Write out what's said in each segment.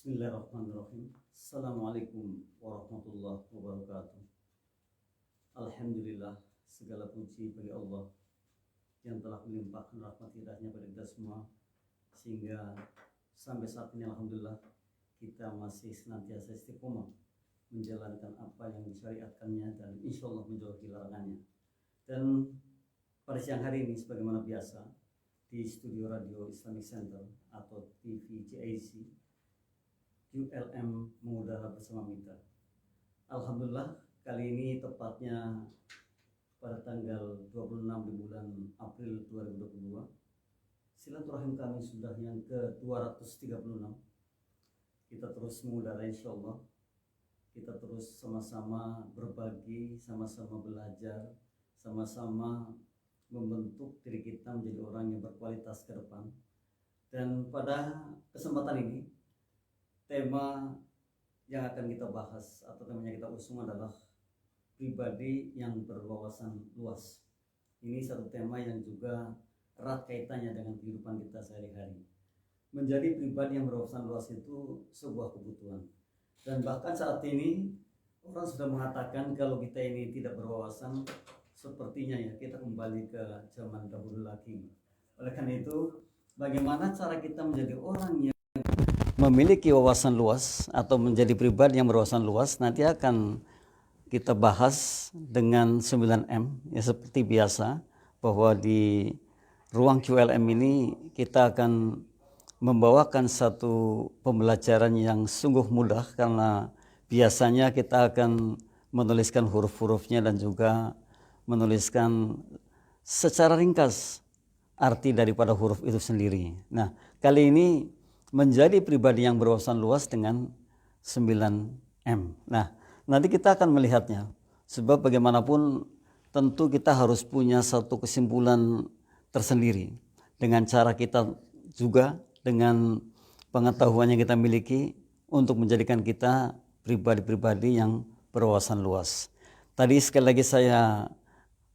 Bismillahirrahmanirrahim. Assalamualaikum warahmatullahi wabarakatuh. Alhamdulillah, segala puji bagi Allah yang telah melimpahkan rahmat hidayahnya pada kita semua, sehingga sampai saat ini alhamdulillah kita masih senantiasa istiqomah menjalankan apa yang disyariatkannya dan insya Allah menjauhi larangannya. Dan pada siang hari ini sebagaimana biasa di studio Radio Islamic Center atau TVJAC ULM mengudara bersama Mitra. Alhamdulillah kali ini tepatnya pada tanggal 26 di bulan April 2022, silaturahim kami sudah yang ke-236. Kita terus mengudara insya Allah. Kita terus sama-sama berbagi, sama-sama belajar, sama-sama membentuk diri kita menjadi orang yang berkualitas ke depan. Dan pada kesempatan ini tema yang akan kita bahas atau tema yang kita usung adalah pribadi yang berwawasan luas. Ini satu tema yang juga erat kaitannya dengan kehidupan kita sehari-hari. Menjadi pribadi yang berwawasan luas itu sebuah kebutuhan. Dan bahkan saat ini orang sudah mengatakan kalau kita ini tidak berwawasan, sepertinya ya kita kembali ke zaman dahulu lagi. Oleh karena itu, bagaimana cara kita menjadi orang yang memiliki wawasan luas atau menjadi pribadi yang berwawasan luas, nanti akan kita bahas dengan 9M ya, seperti biasa bahwa di ruang QLM ini kita akan membawakan satu pembelajaran yang sungguh mudah, karena biasanya kita akan menuliskan huruf-hurufnya dan juga menuliskan secara ringkas arti daripada huruf itu sendiri. Nah, kali ini menjadi pribadi yang berwawasan luas dengan 9M. Nah, nanti kita akan melihatnya. Sebab bagaimanapun tentu kita harus punya satu kesimpulan tersendiri dengan cara kita juga, dengan pengetahuan yang kita miliki untuk menjadikan kita pribadi-pribadi yang berwawasan luas. Tadi sekali lagi saya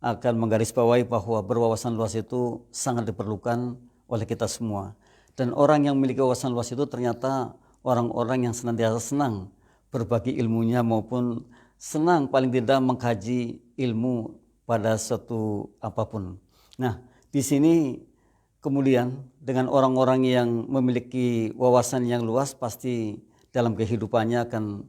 akan menggarisbawahi bahwa berwawasan luas itu sangat diperlukan oleh kita semua. Dan orang yang memiliki wawasan luas itu ternyata orang-orang yang senantiasa senang berbagi ilmunya, maupun senang paling tidak mengkaji ilmu pada suatu apapun. Nah, di sini kemudian dengan orang-orang yang memiliki wawasan yang luas pasti dalam kehidupannya akan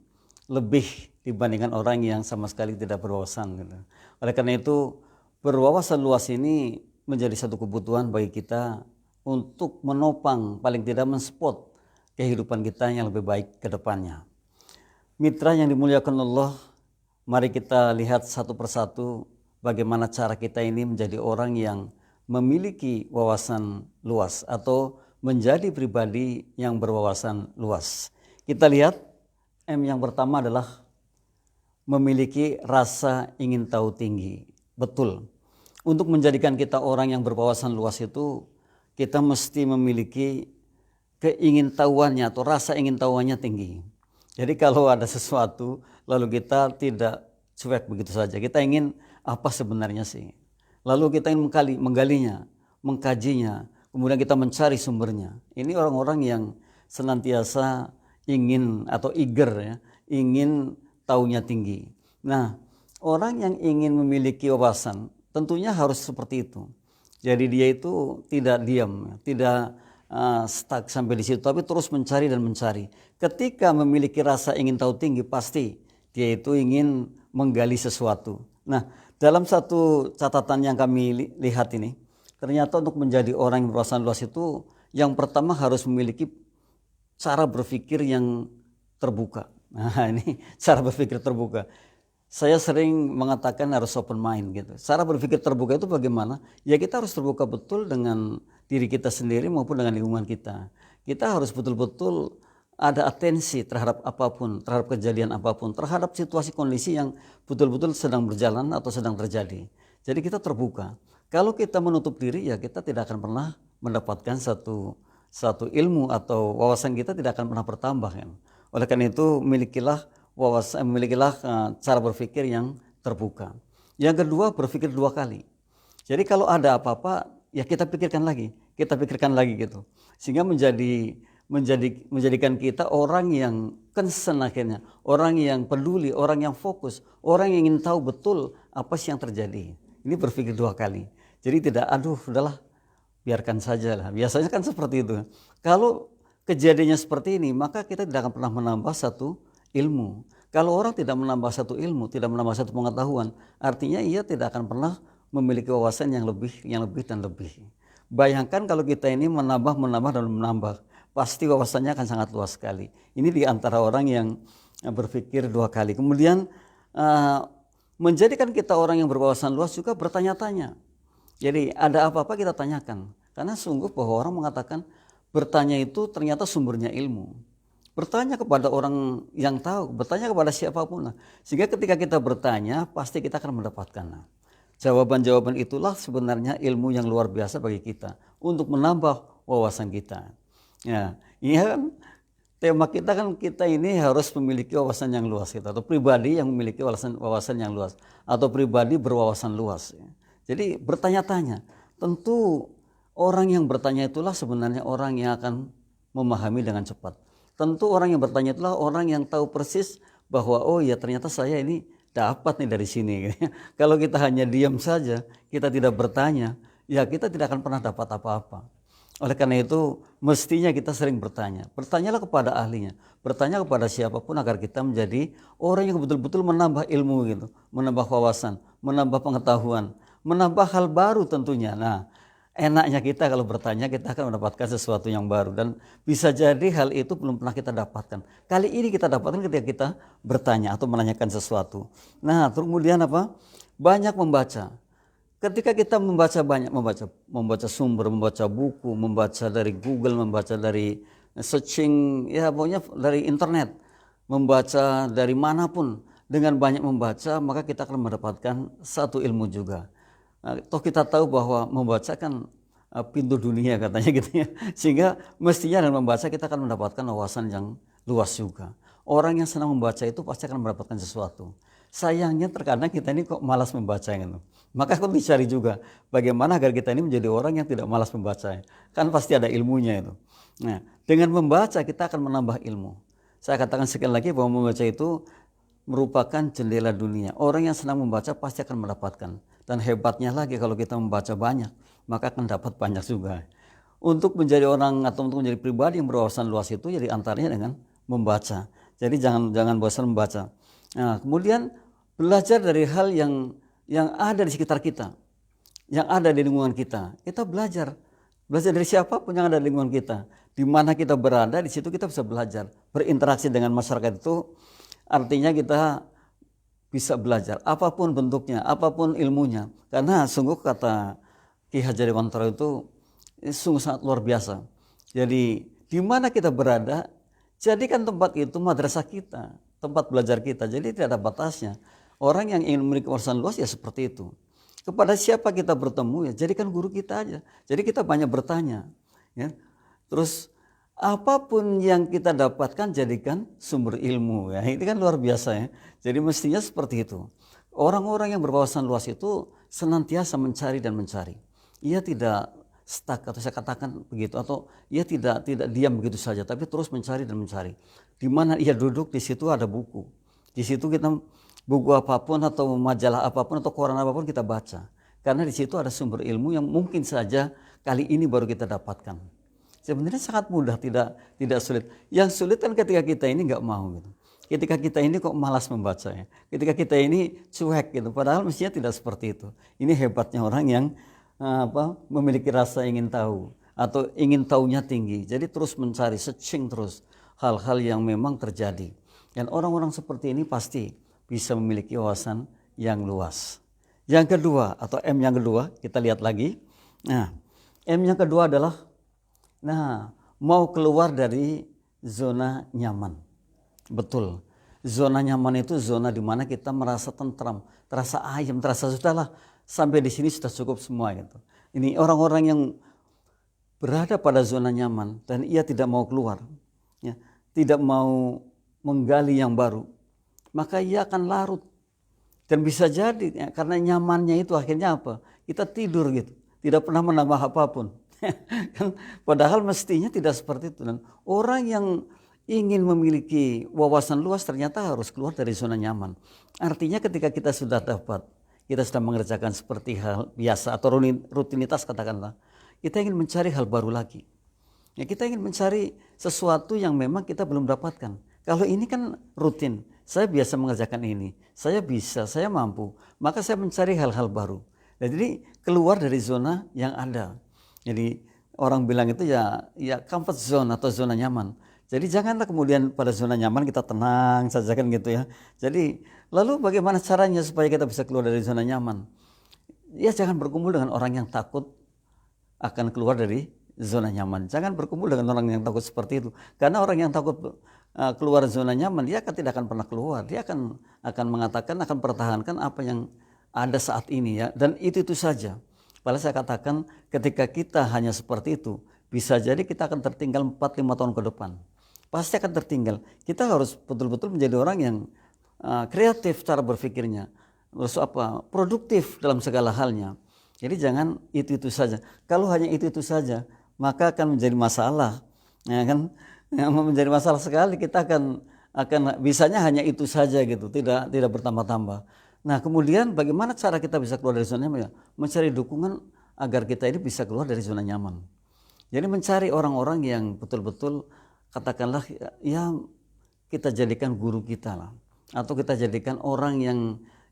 lebih dibandingkan orang yang sama sekali tidak berwawasan gitu. Oleh karena itu, berwawasan luas ini menjadi satu kebutuhan bagi kita untuk menopang, paling tidak mensupport kehidupan kita yang lebih baik ke depannya. Mitra yang dimuliakan Allah, mari kita lihat satu persatu bagaimana cara kita ini menjadi orang yang memiliki wawasan luas atau menjadi pribadi yang berwawasan luas. Kita lihat M yang pertama adalah memiliki rasa ingin tahu tinggi. Betul, untuk menjadikan kita orang yang berwawasan luas itu kita mesti memiliki keingintahuannya atau rasa ingintahuannya tinggi. Jadi kalau ada sesuatu lalu kita tidak cuek begitu saja, kita ingin apa sebenarnya sih, lalu kita ingin menggalinya, mengkajinya, kemudian kita mencari sumbernya. Ini orang-orang yang senantiasa ingin atau eager ya, ingin tahunya tinggi. Nah, orang yang ingin memiliki wawasan tentunya harus seperti itu. Jadi dia itu tidak diam, tidak stuck sampai di situ, tapi terus mencari dan mencari. Ketika memiliki rasa ingin tahu tinggi, pasti dia itu ingin menggali sesuatu. Nah, dalam satu catatan yang kami lihat ini, ternyata untuk menjadi orang yang berwawasan luas itu, yang pertama harus memiliki cara berpikir yang terbuka. Nah, ini cara berpikir terbuka. Saya sering mengatakan harus open mind gitu. Cara berpikir terbuka itu bagaimana? Ya kita harus terbuka betul dengan diri kita sendiri maupun dengan lingkungan kita. Kita harus betul-betul ada atensi terhadap apapun, terhadap kejadian apapun, terhadap situasi kondisi yang betul-betul sedang berjalan atau sedang terjadi. Jadi kita terbuka. Kalau kita menutup diri, ya kita tidak akan pernah mendapatkan satu ilmu, atau wawasan kita tidak akan pernah bertambah kan. Oleh karena itu milikilah cara berpikir yang terbuka. Yang kedua, berpikir dua kali. Jadi kalau ada apa-apa, ya kita pikirkan lagi gitu. Sehingga menjadi menjadikan kita orang yang concern akhirnya, orang yang peduli, orang yang fokus, orang yang ingin tahu betul apa sih yang terjadi. Ini berpikir 2 kali. Jadi tidak, aduh udahlah biarkan saja lah. Biasanya kan seperti itu. Kalau kejadiannya seperti ini, maka kita tidak akan pernah menambah satu ilmu. Kalau orang tidak menambah satu ilmu, tidak menambah satu pengetahuan, artinya ia tidak akan pernah memiliki wawasan yang lebih dan lebih. Bayangkan kalau kita ini menambah dan menambah, pasti wawasannya akan sangat luas sekali. Ini di antara orang yang berpikir 2 kali. Kemudian menjadikan kita orang yang berwawasan luas juga bertanya-tanya. Jadi ada apa-apa kita tanyakan. Karena sungguh bahwa orang mengatakan bertanya itu ternyata sumbernya ilmu. Bertanya kepada orang yang tahu, bertanya kepada siapapun. Sehingga ketika kita bertanya, pasti kita akan mendapatkan. Jawaban-jawaban itulah sebenarnya ilmu yang luar biasa bagi kita untuk menambah wawasan kita. Ya, ini kan tema kita kan, kita ini harus memiliki wawasan yang luas kita, atau pribadi yang memiliki wawasan yang luas, atau pribadi berwawasan luas. Jadi bertanya-tanya, tentu orang yang bertanya itulah sebenarnya orang yang akan memahami dengan cepat. Tentu orang yang bertanya itulah orang yang tahu persis bahwa oh ya ternyata saya ini dapat nih dari sini. Kalau kita hanya diam saja, kita tidak bertanya, ya kita tidak akan pernah dapat apa-apa. Oleh karena itu mestinya kita sering bertanya. Bertanyalah kepada ahlinya, bertanya kepada siapapun agar kita menjadi orang yang betul-betul menambah ilmu gitu, menambah wawasan, menambah pengetahuan, menambah hal baru tentunya. Nah, enaknya kita kalau bertanya kita akan mendapatkan sesuatu yang baru, dan bisa jadi hal itu belum pernah kita dapatkan. Kali ini kita dapatkan ketika kita bertanya atau menanyakan sesuatu. Nah, kemudian apa? Banyak membaca. Ketika kita membaca sumber, membaca buku, membaca dari Google, membaca dari searching, ya pokoknya dari internet, membaca dari manapun, dengan banyak membaca maka kita akan mendapatkan satu ilmu juga. Toh kita tahu bahwa membaca kan pintu dunia katanya gitu ya. Sehingga mestinya dengan membaca kita akan mendapatkan wawasan yang luas juga. Orang yang senang membaca itu pasti akan mendapatkan sesuatu. Sayangnya terkadang kita ini kok malas membaca gitu. Maka aku dicari juga bagaimana agar kita ini menjadi orang yang tidak malas membaca. Kan pasti ada ilmunya itu. Nah, dengan membaca kita akan menambah ilmu. Saya katakan sekali lagi bahwa membaca itu merupakan jendela dunia. Orang yang senang membaca pasti akan mendapatkan. Dan hebatnya lagi kalau kita membaca banyak, maka akan dapat banyak juga. Untuk menjadi orang atau untuk menjadi pribadi yang berwawasan luas itu jadi antaranya dengan membaca. Jadi jangan bosan membaca. Nah, kemudian belajar dari hal yang ada di sekitar kita, yang ada di lingkungan kita. Kita belajar dari siapapun yang ada di lingkungan kita. Di mana kita berada, di situ kita bisa belajar. Berinteraksi dengan masyarakat itu artinya kita bisa belajar apapun bentuknya, apapun ilmunya. Karena sungguh kata Ki Hajar Dewantara itu sungguh sangat luar biasa. Jadi di mana kita berada, jadikan tempat itu madrasah kita, tempat belajar kita. Jadi tidak ada batasnya. Orang yang ingin memiliki wawasan luas ya seperti itu. Kepada siapa kita bertemu ya jadikan guru kita aja. Jadi kita banyak bertanya. Ya. Terus apapun yang kita dapatkan jadikan sumber ilmu ya. Ini kan luar biasa ya. Jadi mestinya seperti itu. Orang-orang yang berwawasan luas itu senantiasa mencari dan mencari. Ia tidak stuck atau saya katakan begitu, atau ia tidak diam begitu saja, tapi terus mencari dan mencari. Di mana ia duduk di situ ada buku. Di situ kita buku apapun atau majalah apapun atau koran apapun kita baca. Karena di situ ada sumber ilmu yang mungkin saja kali ini baru kita dapatkan. Sebenarnya sangat mudah, tidak sulit. Yang sulit kan ketika kita ini nggak mau gitu. Ketika kita ini kok malas membaca ya. Ketika kita ini cuek gitu. Padahal mestinya tidak seperti itu. Ini hebatnya orang yang memiliki rasa ingin tahu atau ingin tahunya tinggi. Jadi terus mencari, searching terus hal-hal yang memang terjadi. Dan orang-orang seperti ini pasti bisa memiliki wawasan yang luas. Yang kedua atau M yang kedua kita lihat lagi. Nah, M yang kedua adalah mau keluar dari zona nyaman. Betul. Zona nyaman itu zona di mana kita merasa tentram, terasa ayam, terasa sudahlah sampai di sini sudah cukup semua gitu. Ini orang-orang yang berada pada zona nyaman dan ia tidak mau keluar, ya, tidak mau menggali yang baru, maka ia akan larut. Dan bisa jadi ya, karena nyamannya itu akhirnya apa? Kita tidur gitu, tidak pernah menambah apapun. Kan padahal mestinya tidak seperti itu. Dan orang yang ingin memiliki wawasan luas ternyata harus keluar dari zona nyaman. Artinya ketika kita sudah dapat, kita sudah mengerjakan seperti hal biasa atau rutinitas katakanlah, kita ingin mencari hal baru lagi. Ya, kita ingin mencari sesuatu yang memang kita belum dapatkan. Kalau ini kan rutin, saya biasa mengerjakan ini, saya bisa, saya mampu, maka saya mencari hal-hal baru. Jadi keluar dari zona yang ada. Jadi orang bilang itu ya comfort zone atau zona nyaman. Jadi janganlah kemudian pada zona nyaman kita tenang saja kan gitu ya. Jadi lalu bagaimana caranya supaya kita bisa keluar dari zona nyaman? Ya jangan berkumpul dengan orang yang takut akan keluar dari zona nyaman. Jangan berkumpul dengan orang yang takut seperti itu. Karena orang yang takut keluar zona nyaman, dia tidak akan pernah keluar. Dia akan mengatakan, akan pertahankan apa yang ada saat ini ya. Dan itu saja. Padahal saya katakan ketika kita hanya seperti itu, bisa jadi kita akan tertinggal 4-5 tahun ke depan. Pasti akan tertinggal. Kita harus betul-betul menjadi orang yang kreatif cara berpikirnya. Terus produktif dalam segala halnya. Jadi jangan itu saja. Kalau hanya itu saja, maka akan menjadi masalah. Ya kan? Menjadi masalah sekali, kita akan bisanya hanya itu saja gitu, tidak bertambah-tambah. Nah, kemudian bagaimana cara kita bisa keluar dari zona nyaman? Mencari dukungan agar kita ini bisa keluar dari zona nyaman. Jadi mencari orang-orang yang betul-betul katakanlah ya kita jadikan guru kita lah, atau kita jadikan orang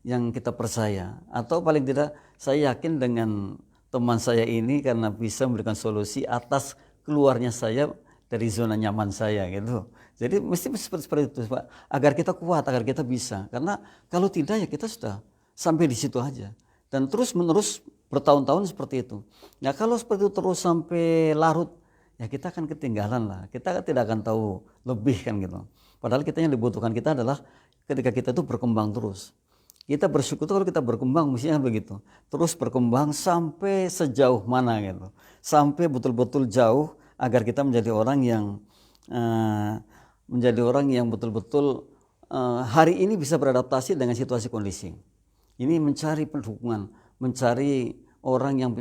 yang kita percaya, atau paling tidak saya yakin dengan teman saya ini karena bisa memberikan solusi atas keluarnya saya dari zona nyaman saya gitu. Jadi mesti seperti itu Pak, agar kita kuat, agar kita bisa. Karena kalau tidak ya kita sudah sampai di situ aja. Dan terus menerus bertahun-tahun seperti itu. Ya kalau seperti itu terus sampai larut, ya kita akan ketinggalan lah. Kita tidak akan tahu lebih kan gitu. Padahal kita yang dibutuhkan kita adalah ketika kita itu berkembang terus. Kita bersyukur kalau kita berkembang mestinya begitu. Terus berkembang sampai sejauh mana gitu. Sampai betul-betul jauh agar kita menjadi orang yang betul-betul hari ini bisa beradaptasi dengan situasi kondisi. Ini mencari pendukungan, mencari orang yang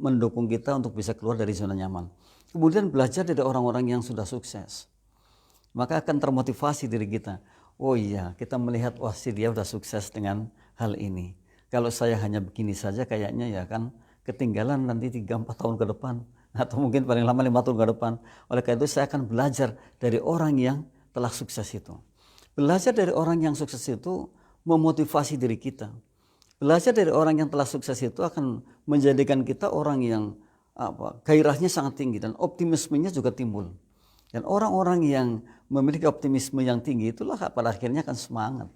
mendukung kita untuk bisa keluar dari zona nyaman. Kemudian belajar dari orang-orang yang sudah sukses. Maka akan termotivasi diri kita. Oh iya, kita melihat wah si dia udah sukses dengan hal ini. Kalau saya hanya begini saja kayaknya ya kan ketinggalan nanti 3-4 tahun ke depan. Atau mungkin paling lama 5 tahun ke depan. Oleh karena itu saya akan belajar dari orang yang telah sukses itu. Belajar dari orang yang sukses itu memotivasi diri kita. Belajar dari orang yang telah sukses itu akan menjadikan kita orang yang gairahnya sangat tinggi dan optimismenya juga timbul. Dan orang-orang yang memiliki optimisme yang tinggi itulah pada akhirnya akan semangat.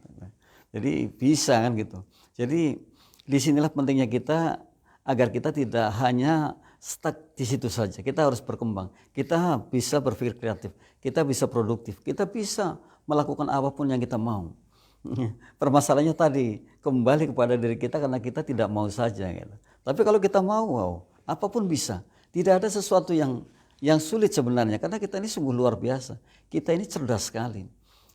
Jadi bisa kan gitu. Jadi disinilah pentingnya kita agar kita tidak hanya stuck di situ saja. Kita harus berkembang. Kita bisa berpikir kreatif. Kita bisa produktif. Kita bisa melakukan apapun yang kita mau. Permasalahannya tadi kembali kepada diri kita karena kita tidak mau saja. Gitu. Tapi kalau kita mau, wow, apapun bisa. Tidak ada sesuatu yang sulit sebenarnya karena kita ini sungguh luar biasa. Kita ini cerdas sekali.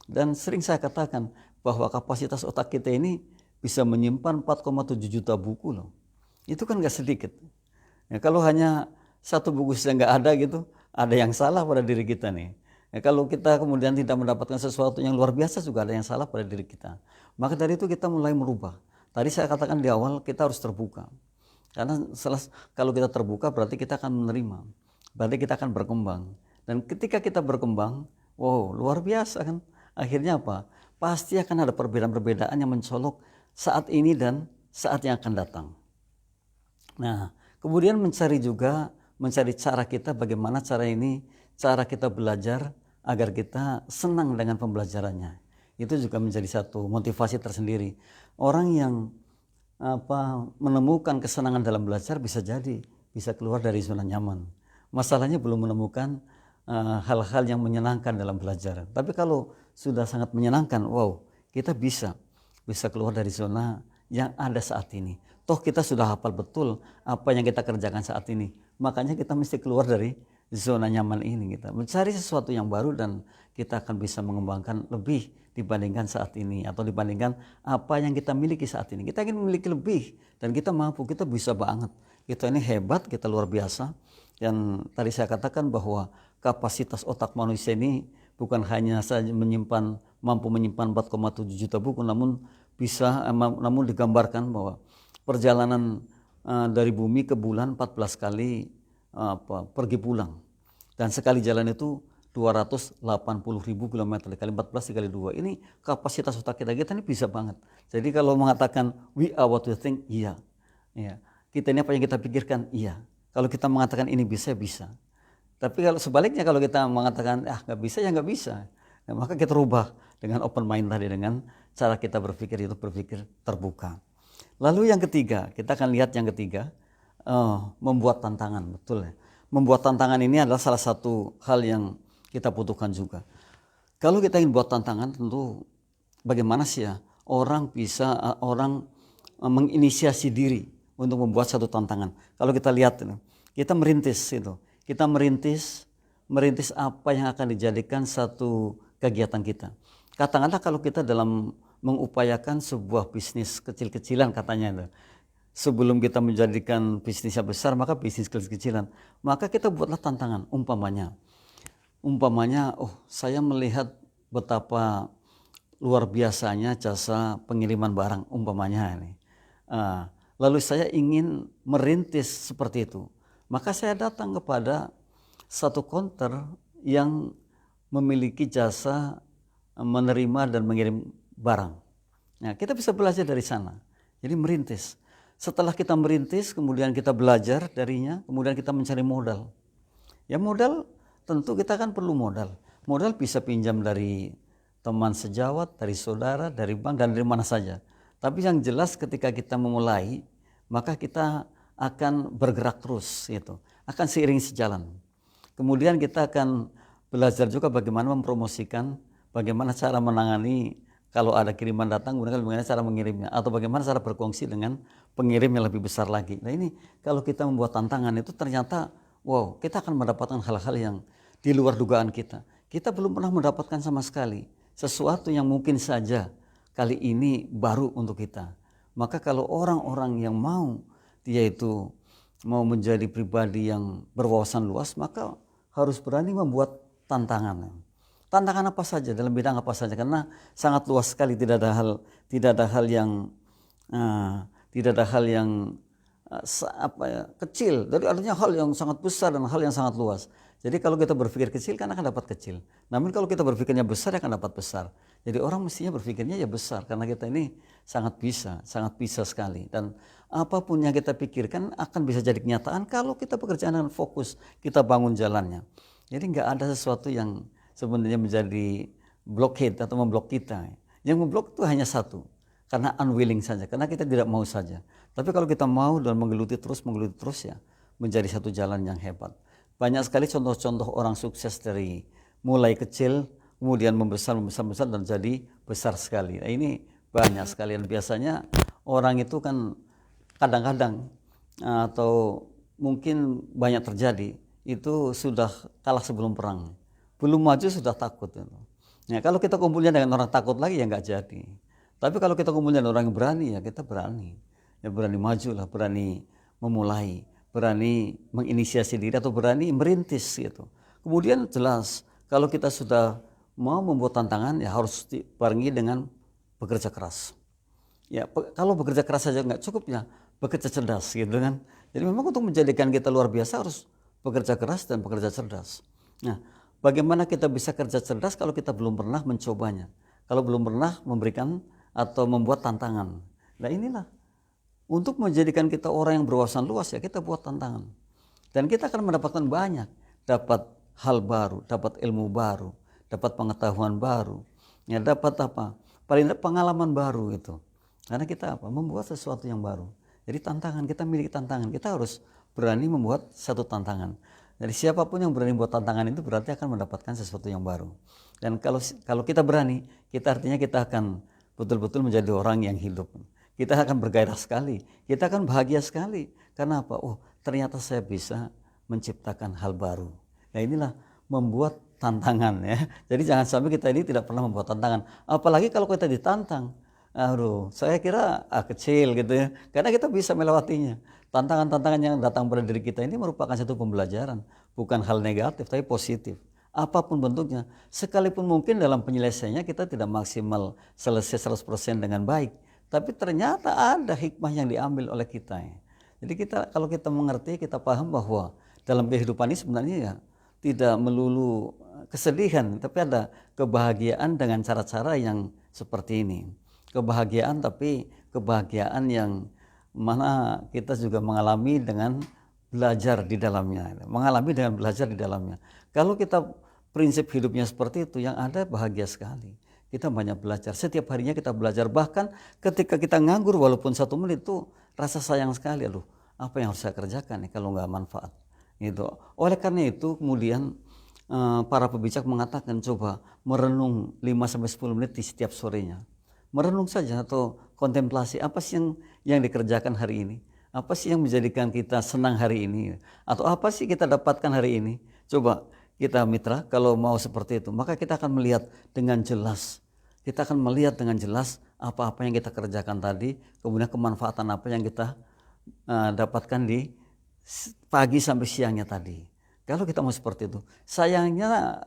Dan sering saya katakan bahwa kapasitas otak kita ini bisa menyimpan 4,7 juta buku loh. Itu kan gak sedikit. Ya, kalau hanya satu buku saja nggak ada gitu, ada yang salah pada diri kita nih. Ya, kalau kita kemudian tidak mendapatkan sesuatu yang luar biasa juga ada yang salah pada diri kita. Maka dari itu kita mulai merubah. Tadi saya katakan di awal kita harus terbuka. Karena kalau kita terbuka berarti kita akan menerima. Berarti kita akan berkembang. Dan ketika kita berkembang, wow luar biasa kan. Akhirnya apa? Pasti akan ada perbedaan-perbedaan yang mencolok saat ini dan saat yang akan datang. Nah, kemudian mencari cara kita bagaimana cara kita belajar agar kita senang dengan pembelajarannya. Itu juga menjadi satu motivasi tersendiri. Orang yang menemukan kesenangan dalam belajar bisa keluar dari zona nyaman. Masalahnya belum menemukan hal-hal yang menyenangkan dalam belajar. Tapi kalau sudah sangat menyenangkan, wow, kita bisa keluar dari zona yang ada saat ini. Toh kita sudah hafal betul apa yang kita kerjakan saat ini. Makanya kita mesti keluar dari zona nyaman ini. Kita mencari sesuatu yang baru dan kita akan bisa mengembangkan lebih dibandingkan saat ini. Atau dibandingkan apa yang kita miliki saat ini. Kita ingin memiliki lebih dan kita mampu, kita bisa banget. Kita ini hebat, kita luar biasa. Dan tadi saya katakan bahwa kapasitas otak manusia ini bukan hanya saja mampu menyimpan 4,7 juta buku, namun namun digambarkan bahwa perjalanan dari bumi ke bulan 14 kali pergi pulang, dan sekali jalan itu 280.000 kilometer, kali 14 kali 2. Ini kapasitas otak kita ini bisa banget. Jadi kalau mengatakan we are what we think, iya. Ya. Kita ini apa yang kita pikirkan, iya. Kalau kita mengatakan ini bisa, bisa. Tapi kalau sebaliknya, kalau kita mengatakan nggak bisa, ya nggak bisa. Nah, maka kita rubah dengan open mind tadi, dengan cara kita berpikir itu berpikir terbuka. Lalu yang ketiga, kita akan lihat yang ketiga, membuat tantangan, betul ya. Membuat tantangan ini adalah salah satu hal yang kita butuhkan juga. Kalau kita ingin buat tantangan, tentu bagaimana sih ya orang menginisiasi diri untuk membuat satu tantangan. Kalau kita lihat, kita merintis itu. Kita merintis apa yang akan dijadikan satu kegiatan kita. Katakanlah kalau kita dalam mengupayakan sebuah bisnis kecil-kecilan katanya itu. Sebelum kita menjadikan bisnisnya besar, maka bisnis kecil-kecilan. Maka kita buatlah tantangan, umpamanya, saya melihat betapa luar biasanya jasa pengiriman barang, umpamanya ini. Lalu saya ingin merintis seperti itu. Maka saya datang kepada satu counter yang memiliki jasa menerima dan mengirim barang. Nah, kita bisa belajar dari sana. Jadi merintis. Setelah kita merintis, kemudian kita belajar darinya, kemudian kita mencari modal. Ya modal, tentu kita kan perlu modal. Modal bisa pinjam dari teman sejawat, dari saudara, dari bank, dan dari mana saja. Tapi yang jelas ketika kita memulai, maka kita akan bergerak terus, gitu. Akan seiring sejalan. Kemudian kita akan belajar juga bagaimana mempromosikan, bagaimana cara menangani kalau ada kiriman datang, kemudian bagaimana cara mengirimnya, atau bagaimana cara berkongsi dengan pengirim yang lebih besar lagi. Nah ini kalau kita membuat tantangan itu ternyata, wow, kita akan mendapatkan hal-hal yang di luar dugaan kita. Kita belum pernah mendapatkan sama sekali sesuatu yang mungkin saja kali ini baru untuk kita. Maka kalau orang-orang yang mau, dia itu mau menjadi pribadi yang berwawasan luas, maka harus berani membuat tantangan. Tantangan apa saja, dalam bidang apa saja, karena sangat luas sekali, tidak ada hal yang kecil. Jadi artinya hal yang sangat besar dan hal yang sangat luas. Jadi kalau kita berpikir kecil kan akan dapat kecil. Namun kalau kita berpikirnya besar akan dapat besar. Jadi orang mestinya berpikirnya ya besar, karena kita ini sangat bisa sekali. Dan apapun yang kita pikirkan akan bisa jadi kenyataan kalau kita bekerja dengan fokus, kita bangun jalannya. Jadi nggak ada sesuatu yang sebenarnya menjadi blockade atau memblok kita. Yang memblok itu hanya satu, karena unwilling saja, karena kita tidak mau saja. Tapi kalau kita mau dan menggeluti terus ya, menjadi satu jalan yang hebat. Banyak sekali contoh-contoh orang sukses dari mulai kecil, kemudian membesar dan jadi besar sekali. Nah ini banyak sekali, dan biasanya orang itu kan kadang-kadang atau mungkin banyak terjadi, itu sudah kalah sebelum perang. Belum maju sudah takut. Ya, kalau kita kumpulnya dengan orang takut lagi ya nggak jadi. Tapi kalau kita kumpulnya dengan orang yang berani, ya kita berani. Ya berani maju lah, berani memulai, berani menginisiasi diri atau berani merintis gitu. Kemudian jelas kalau kita sudah mau membuat tantangan ya harus dibarengi dengan bekerja keras. Ya kalau bekerja keras saja nggak cukup ya bekerja cerdas gitu kan. Jadi memang untuk menjadikan kita luar biasa harus bekerja keras dan bekerja cerdas. Nah, bagaimana kita bisa kerja cerdas kalau kita belum pernah mencobanya? Kalau belum pernah memberikan atau membuat tantangan. Nah inilah, untuk menjadikan kita orang yang berwawasan luas ya kita buat tantangan. Dan kita akan mendapatkan banyak. Dapat hal baru, dapat ilmu baru, dapat pengetahuan baru. Ya dapat apa? Paling tidak pengalaman baru itu. Karena kita apa? Membuat sesuatu yang baru. Jadi tantangan, kita miliki tantangan. Kita harus berani membuat satu tantangan. Jadi siapapun yang berani buat tantangan itu berarti akan mendapatkan sesuatu yang baru. Dan kalau kita berani, artinya kita akan betul-betul menjadi orang yang hidup. Kita akan bergairah sekali, kita akan bahagia sekali. Karena apa? Oh, ternyata saya bisa menciptakan hal baru. Nah inilah membuat tantangan ya. Jadi jangan sampai kita ini tidak pernah membuat tantangan. Apalagi kalau kita ditantang. Aduh, saya kira kecil gitu ya, karena kita bisa melewatinya. Tantangan-tantangan yang datang pada diri kita ini merupakan satu pembelajaran, bukan hal negatif tapi positif. Apapun bentuknya, sekalipun mungkin dalam penyelesaiannya kita tidak maksimal selesai 100% dengan baik, tapi ternyata ada hikmah yang diambil oleh kita ya. Jadi kalau kita mengerti, kita paham bahwa dalam kehidupan ini sebenarnya ya tidak melulu kesedihan, tapi ada kebahagiaan dengan cara-cara yang seperti ini. Kebahagiaan, tapi kebahagiaan yang mana kita juga mengalami dengan belajar di dalamnya, mengalami dengan belajar di dalamnya. Kalau kita prinsip hidupnya seperti itu, yang ada bahagia sekali. Kita banyak belajar, setiap harinya kita belajar, bahkan ketika kita nganggur walaupun 1 menit itu rasa sayang sekali, aduh apa yang harus saya kerjakan nih kalau nggak manfaat gitu. Oleh karena itu kemudian para pebijak mengatakan coba merenung 5-10 menit di setiap sorenya. Merenung saja atau kontemplasi, apa sih yang dikerjakan hari ini, apa sih yang menjadikan kita senang hari ini, atau apa sih kita dapatkan hari ini. Coba kita mitra kalau mau seperti itu, maka kita akan melihat dengan jelas, kita akan melihat dengan jelas apa-apa yang kita kerjakan tadi, kemudian kemanfaatan apa yang kita dapatkan di pagi sampai siangnya tadi. Kalau kita mau seperti itu, sayangnya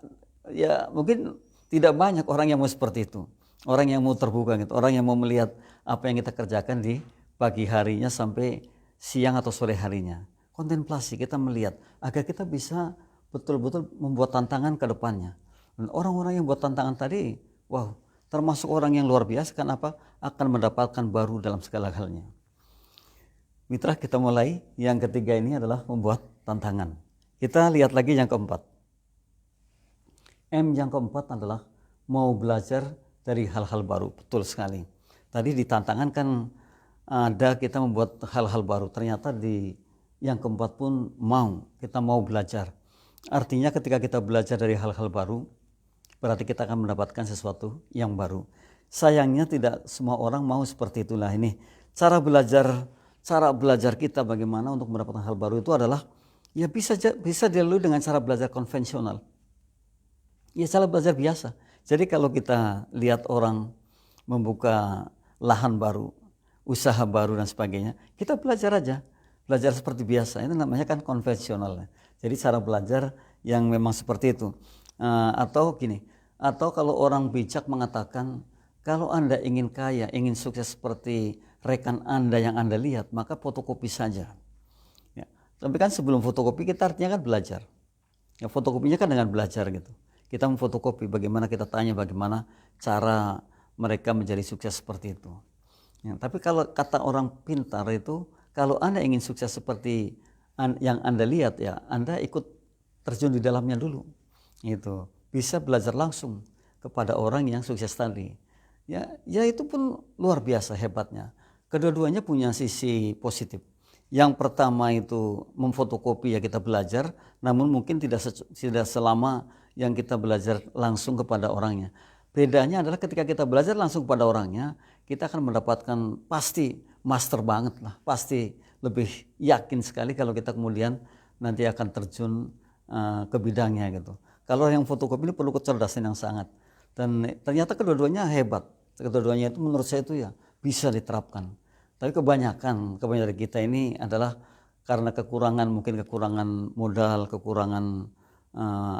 ya mungkin tidak banyak orang yang mau seperti itu. Orang yang mau terbuka gitu, orang yang mau melihat apa yang kita kerjakan di pagi harinya sampai siang atau sore harinya. Kontemplasi, kita melihat agar kita bisa betul-betul membuat tantangan ke depannya. Dan orang-orang yang buat tantangan tadi, wow, termasuk orang yang luar biasa, kenapa? Akan mendapatkan baru dalam segala halnya. Mitra, kita mulai. Yang ketiga ini adalah membuat tantangan. Kita lihat lagi yang keempat. M yang keempat adalah mau belajar dari hal-hal baru. Betul sekali. Tadi di tantangan kan ada kita membuat hal-hal baru. Ternyata di yang keempat pun kita mau belajar. Artinya ketika kita belajar dari hal-hal baru, berarti kita akan mendapatkan sesuatu yang baru. Sayangnya tidak semua orang mau seperti itulah. Ini cara belajar kita bagaimana untuk mendapatkan hal baru itu adalah ya bisa dilalui dengan cara belajar konvensional. Ya cara belajar biasa. Jadi kalau kita lihat orang membuka lahan baru, usaha baru dan sebagainya, kita belajar aja. Belajar seperti biasa, itu namanya kan konvensional. Jadi cara belajar yang memang seperti itu. Atau kalau orang bijak mengatakan, kalau Anda ingin kaya, ingin sukses seperti rekan Anda yang Anda lihat, maka fotokopi saja. Ya. Tapi kan sebelum fotokopi kita artinya kan belajar. Ya, fotokopinya kan dengan belajar gitu. Kita memfotokopi, bagaimana kita tanya bagaimana cara mereka menjadi sukses seperti itu. Ya, tapi kalau kata orang pintar itu, kalau Anda ingin sukses seperti yang Anda lihat ya, Anda ikut terjun di dalamnya dulu. Itu bisa belajar langsung kepada orang yang sukses tadi. Ya itu pun luar biasa hebatnya. Kedua-duanya punya sisi positif. Yang pertama itu memfotokopi ya kita belajar, namun mungkin tidak selama yang kita belajar langsung kepada orangnya. Bedanya adalah ketika kita belajar langsung kepada orangnya, kita akan mendapatkan pasti master banget lah, pasti lebih yakin sekali kalau kita kemudian nanti akan terjun ke bidangnya gitu. Kalau yang fotokopi ini perlu kecerdasan yang sangat, dan ternyata kedua-duanya hebat. Kedua-duanya itu menurut saya itu ya bisa diterapkan. Tapi kebanyakan dari kita ini adalah karena mungkin kekurangan modal, kekurangan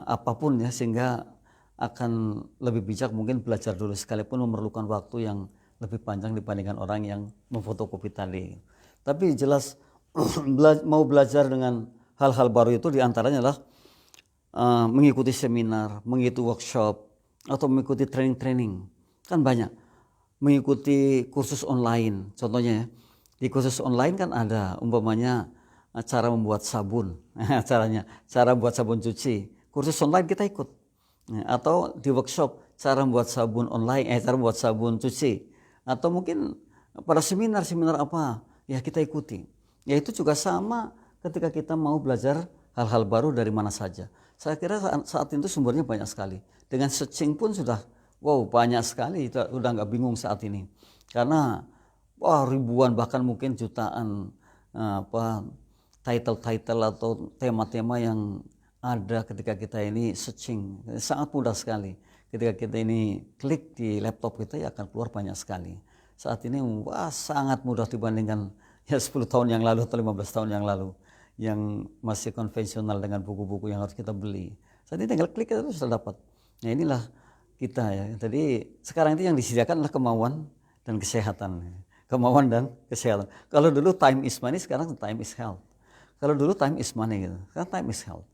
apapun ya, sehingga akan lebih bijak mungkin belajar dulu sekalipun memerlukan waktu yang lebih panjang dibandingkan orang yang memfotokopi tadi. Tapi jelas mau belajar dengan hal-hal baru itu diantaranya adalah mengikuti seminar, mengikuti workshop, atau mengikuti training-training. Kan banyak. Mengikuti kursus online, contohnya ya. Di kursus online kan ada umpamanya cara membuat sabun, cara buat sabun cuci. Kursus online kita ikut. Atau di workshop cara membuat sabun online, cara membuat sabun cuci. Atau mungkin pada seminar apa ya kita ikuti. Ya itu juga sama ketika kita mau belajar hal-hal baru dari mana saja. Saya kira saat itu sumbernya banyak sekali. Dengan searching pun sudah banyak sekali, udah nggak bingung saat ini. Karena ribuan bahkan mungkin jutaan title atau tema-tema yang ada ketika kita ini searching. Sangat mudah sekali. Ketika kita ini klik di laptop kita ya akan keluar banyak sekali. saat ini sangat mudah dibandingkan ya 10 tahun yang lalu atau 15 tahun yang lalu yang masih konvensional dengan buku-buku yang harus kita beli. Saat ini tinggal klik itu sudah dapat. Nah inilah kita ya. Jadi sekarang itu yang disediakan adalah kemauan dan kesehatan. Kemauan dan kesehatan. Kalau dulu time is money, sekarang time is health. Kalau dulu time is money gitu, sekarang time is health.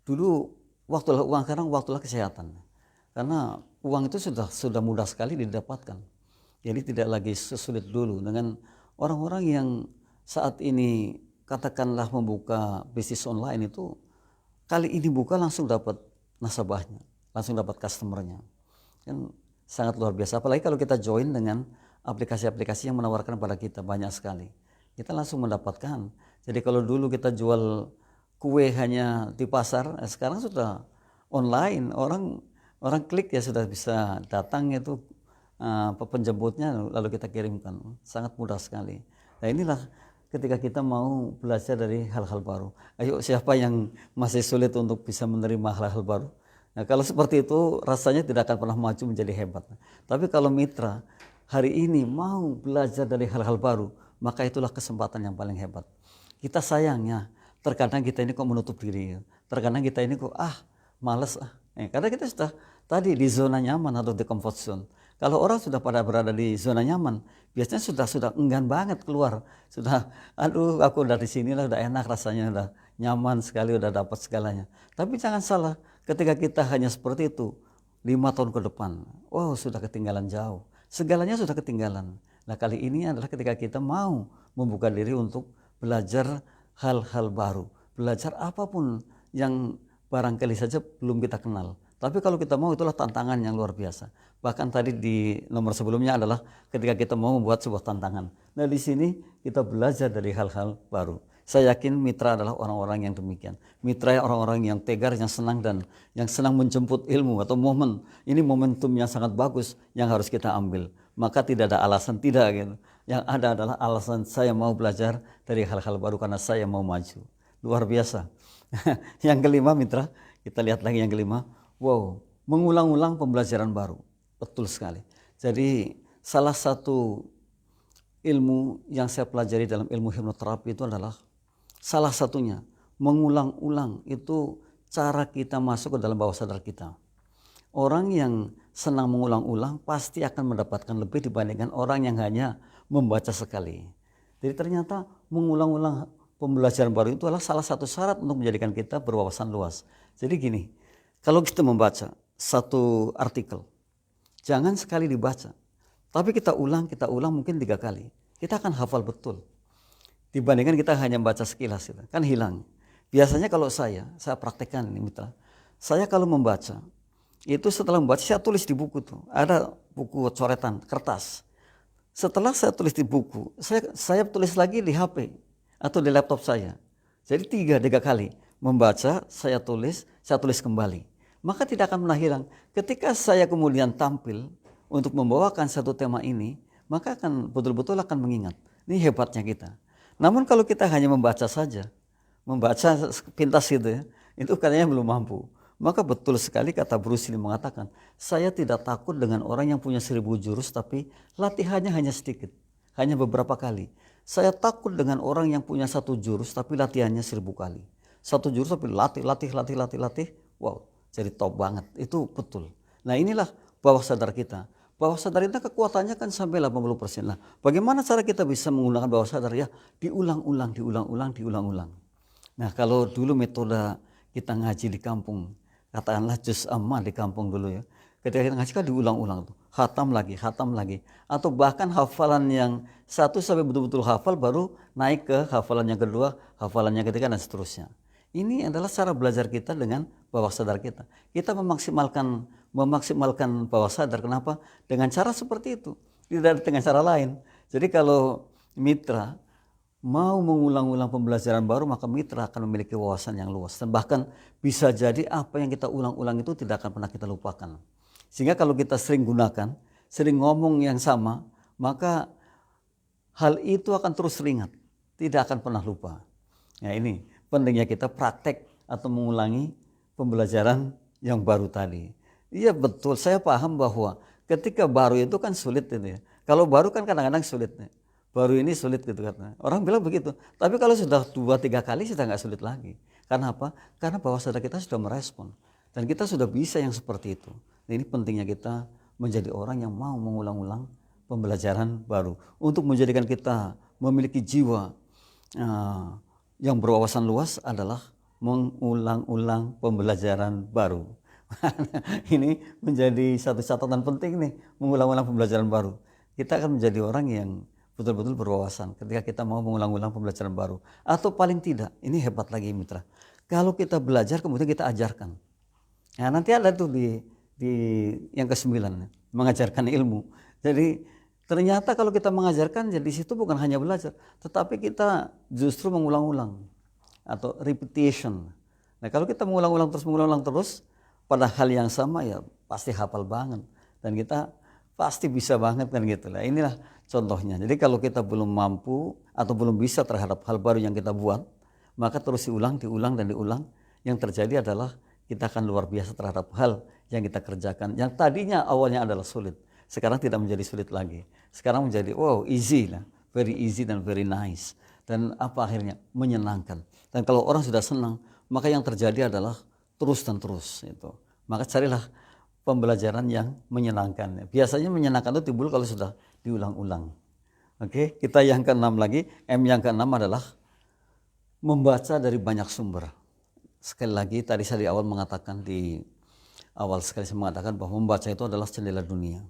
Dulu waktulah uang, sekarang waktulah kesehatan. Karena uang itu sudah mudah sekali didapatkan. Jadi tidak lagi sesulit dulu dengan orang-orang yang saat ini katakanlah membuka bisnis online itu kali ini buka langsung dapat nasabahnya, langsung dapat customernya. Kan sangat luar biasa. Apalagi kalau kita join dengan aplikasi-aplikasi yang menawarkan pada kita banyak sekali. Kita langsung mendapatkan. Jadi kalau dulu kita jual kue hanya di pasar, sekarang sudah online. Orang klik ya sudah bisa datang itu penjemputnya lalu kita kirimkan. Sangat mudah sekali. Nah inilah ketika kita mau belajar dari hal-hal baru. Ayo siapa yang masih sulit untuk bisa menerima hal-hal baru? Nah kalau seperti itu rasanya tidak akan pernah maju menjadi hebat. Tapi kalau mitra hari ini mau belajar dari hal-hal baru, maka itulah kesempatan yang paling hebat. Kita sayangnya terkadang kita ini kok menutup diri. Terkadang kita ini kok males karena kita sudah tadi di zona nyaman atau di comfort zone. Kalau orang sudah pada berada di zona nyaman, biasanya sudah enggan banget keluar. Sudah, aduh aku udah di sini lah, udah enak rasanya, udah nyaman sekali, udah dapat segalanya. Tapi jangan salah, ketika kita hanya seperti itu, 5 tahun ke depan, sudah ketinggalan jauh. Segalanya sudah ketinggalan. Nah kali ini adalah ketika kita mau membuka diri untuk belajar hal-hal baru. Belajar apapun yang barangkali saja belum kita kenal. Tapi kalau kita mau itulah tantangan yang luar biasa. Bahkan tadi di nomor sebelumnya adalah ketika kita mau membuat sebuah tantangan. Nah di sini kita belajar dari hal-hal baru. Saya yakin mitra adalah orang-orang yang demikian. Mitra orang-orang yang tegar, yang senang dan yang senang menjemput ilmu atau momen. Ini momentum yang sangat bagus yang harus kita ambil. Maka tidak ada alasan tidak gitu. Yang ada adalah alasan saya mau belajar dari hal-hal baru karena saya mau maju. Luar biasa. Yang kelima mitra, kita lihat lagi yang kelima. Mengulang-ulang pembelajaran baru. Betul sekali. Jadi salah satu ilmu yang saya pelajari dalam ilmu hipnoterapi itu adalah salah satunya mengulang-ulang itu cara kita masuk ke dalam bawah sadar kita. Orang yang senang mengulang-ulang pasti akan mendapatkan lebih dibandingkan orang yang hanya membaca sekali. Jadi ternyata mengulang-ulang pembelajaran baru itu adalah salah satu syarat untuk menjadikan kita berwawasan luas. Jadi gini, kalau kita membaca satu artikel, jangan sekali dibaca. Tapi kita ulang mungkin 3 kali. Kita akan hafal betul. Dibandingkan kita hanya membaca sekilas, kan hilang. Biasanya kalau saya praktekkan ini mitra. Saya kalau membaca, itu setelah membaca saya tulis di buku tuh. Ada buku coretan, kertas. Setelah saya tulis di buku, saya tulis lagi di HP atau di laptop saya. Jadi 3 kali. Membaca, saya tulis kembali. Maka tidak akan pernah hilang. Ketika saya kemudian tampil untuk membawakan satu tema ini, maka akan betul-betul akan mengingat. Ini hebatnya kita. Namun kalau kita hanya membaca saja, membaca pintas gitu ya, itu katanya belum mampu. Maka betul sekali kata Bruce Lee mengatakan, saya tidak takut dengan orang yang punya 1000 jurus tapi latihannya hanya sedikit, hanya beberapa kali. Saya takut dengan orang yang punya 1 jurus tapi latihannya 1000 kali. 1 jurus tapi latih, jadi top banget. Itu betul. Nah inilah bawah sadar kita. Bawah sadar kita kekuatannya kan sampai 80%. Nah bagaimana cara kita bisa menggunakan bawah sadar ya? Diulang-ulang. Nah kalau dulu metode kita ngaji di kampung, katakanlah juz amma di kampung dulu ya. Ketika kita ngaji kan diulang-ulang tuh. Khatam lagi. Atau bahkan hafalan yang 1 sampai betul-betul hafal baru naik ke hafalan yang kedua, hafalan yang ketiga dan seterusnya. Ini adalah cara belajar kita dengan bawah sadar kita. Kita memaksimalkan bawah sadar. Kenapa? Dengan cara seperti itu. Tidak dengan cara lain. Jadi kalau mitra mau mengulang-ulang pembelajaran baru, maka mitra akan memiliki wawasan yang luas. Dan bahkan bisa jadi apa yang kita ulang-ulang itu tidak akan pernah kita lupakan. Sehingga kalau kita sering gunakan, sering ngomong yang sama, maka hal itu akan terus teringat. Tidak akan pernah lupa. Nah ini pentingnya kita praktek atau mengulangi pembelajaran yang baru tadi. Iya betul, saya paham bahwa ketika baru itu kan sulit itu ya. Kalau baru kan kadang-kadang sulit nih. Baru ini sulit gitu katanya. Orang bilang begitu. Tapi kalau sudah 2-3 kali sudah nggak sulit lagi. Karena apa? Karena bawah sadar kita sudah merespon. Dan kita sudah bisa yang seperti itu. Nah, ini pentingnya kita menjadi orang yang mau mengulang-ulang pembelajaran baru. Untuk menjadikan kita memiliki jiwa yang berwawasan luas adalah mengulang-ulang pembelajaran baru. Ini menjadi satu catatan penting nih, mengulang-ulang pembelajaran baru. Kita akan menjadi orang yang betul-betul berwawasan ketika kita mau mengulang-ulang pembelajaran baru. Atau paling tidak, ini hebat lagi mitra, kalau kita belajar kemudian kita ajarkan. Nah, nanti ada tuh di yang ke-9, mengajarkan ilmu. Jadi ternyata kalau kita mengajarkan, jadi situ bukan hanya belajar, tetapi kita justru mengulang-ulang atau repetition. Nah, kalau kita mengulang-ulang terus pada hal yang sama, ya pasti hafal banget dan kita pasti bisa banget kan gitu lah. Inilah contohnya. Jadi kalau kita belum mampu atau belum bisa terhadap hal baru yang kita buat, maka terus diulang dan diulang. Yang terjadi adalah kita akan luar biasa terhadap hal yang kita kerjakan. Yang tadinya awalnya adalah sulit, sekarang tidak menjadi sulit lagi. Sekarang menjadi wow, easy lah, very easy dan very nice. Dan apa akhirnya? Menyenangkan. Dan kalau orang sudah senang, maka yang terjadi adalah terus dan terus itu. Maka carilah pembelajaran yang menyenangkan. Biasanya menyenangkan itu timbul kalau sudah diulang-ulang. Oke, kita yang ke-6 lagi. M yang ke-6 adalah membaca dari banyak sumber. Sekali lagi tadi saya di awal mengatakan, saya mengatakan bahwa membaca itu adalah jendela dunia.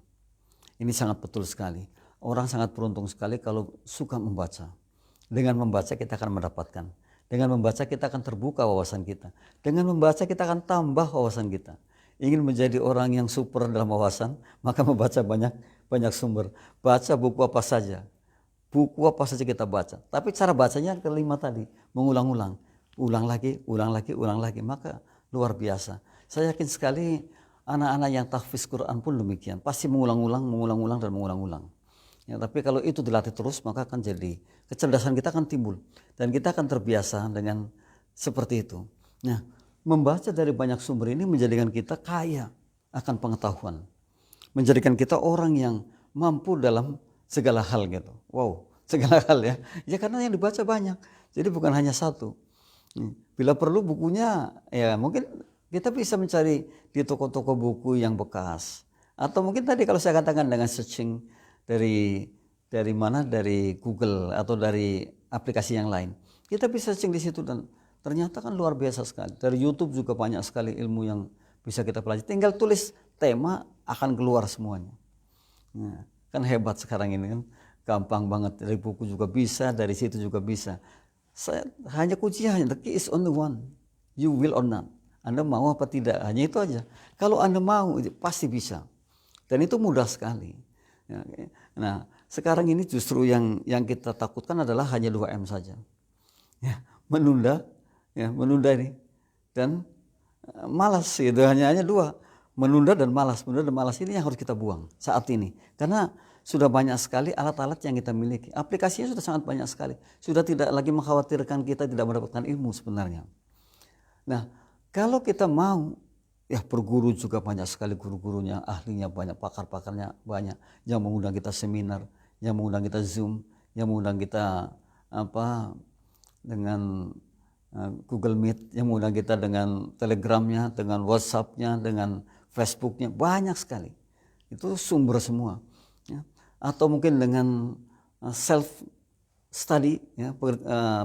Ini sangat betul sekali. Orang sangat beruntung sekali kalau suka membaca. Dengan membaca kita akan mendapatkan. Dengan membaca kita akan terbuka wawasan kita. Dengan membaca kita akan tambah wawasan kita. Ingin menjadi orang yang super dalam wawasan, maka membaca banyak sumber. Baca buku apa saja. Buku apa saja kita baca. Tapi cara bacanya kelima tadi, mengulang-ulang. Ulang lagi, maka luar biasa. Saya yakin sekali anak-anak yang tahfiz Quran pun demikian. Pasti mengulang-ulang. Ya, tapi kalau itu dilatih terus, maka akan jadi kecerdasan kita akan timbul dan kita akan terbiasa dengan seperti itu. Nah, membaca dari banyak sumber ini menjadikan kita kaya akan pengetahuan, menjadikan kita orang yang mampu dalam segala hal gitu. Wow, segala hal ya. Ya karena yang dibaca banyak, jadi bukan hanya satu. Bila perlu bukunya, ya mungkin kita bisa mencari di toko-toko buku yang bekas, atau mungkin tadi kalau saya katakan dengan searching dari mana, dari Google atau dari aplikasi yang lain, kita bisa searching di situ dan ternyata kan luar biasa sekali. Dari YouTube juga banyak sekali ilmu yang bisa kita pelajari. Tinggal tulis tema, akan keluar semuanya. Nah, kan hebat sekarang ini kan, gampang banget. Dari buku juga bisa, dari situ juga bisa. Hanya kuncinya, the key is only one, you will or not. Anda mau apa tidak, hanya itu aja. Kalau Anda mau, pasti bisa. Dan itu mudah sekali. Nah, sekarang ini justru yang kita takutkan adalah hanya 2M saja. Ya, menunda ini dan malas itu hanya 2. Menunda dan malas ini yang harus kita buang saat ini. Karena sudah banyak sekali alat-alat yang kita miliki. Aplikasinya sudah sangat banyak sekali. Sudah tidak lagi mengkhawatirkan kita tidak mendapatkan ilmu sebenarnya. Nah, kalau kita mau, ya berguru juga banyak sekali, guru-gurunya, ahlinya banyak, pakar-pakarnya banyak, yang mengundang kita seminar, yang mengundang kita Zoom, yang mengundang kita dengan Google Meet, yang mengundang kita dengan Telegramnya, dengan WhatsAppnya, dengan Facebooknya, banyak sekali. Itu sumber semua. Ya. Atau mungkin dengan self study, ya,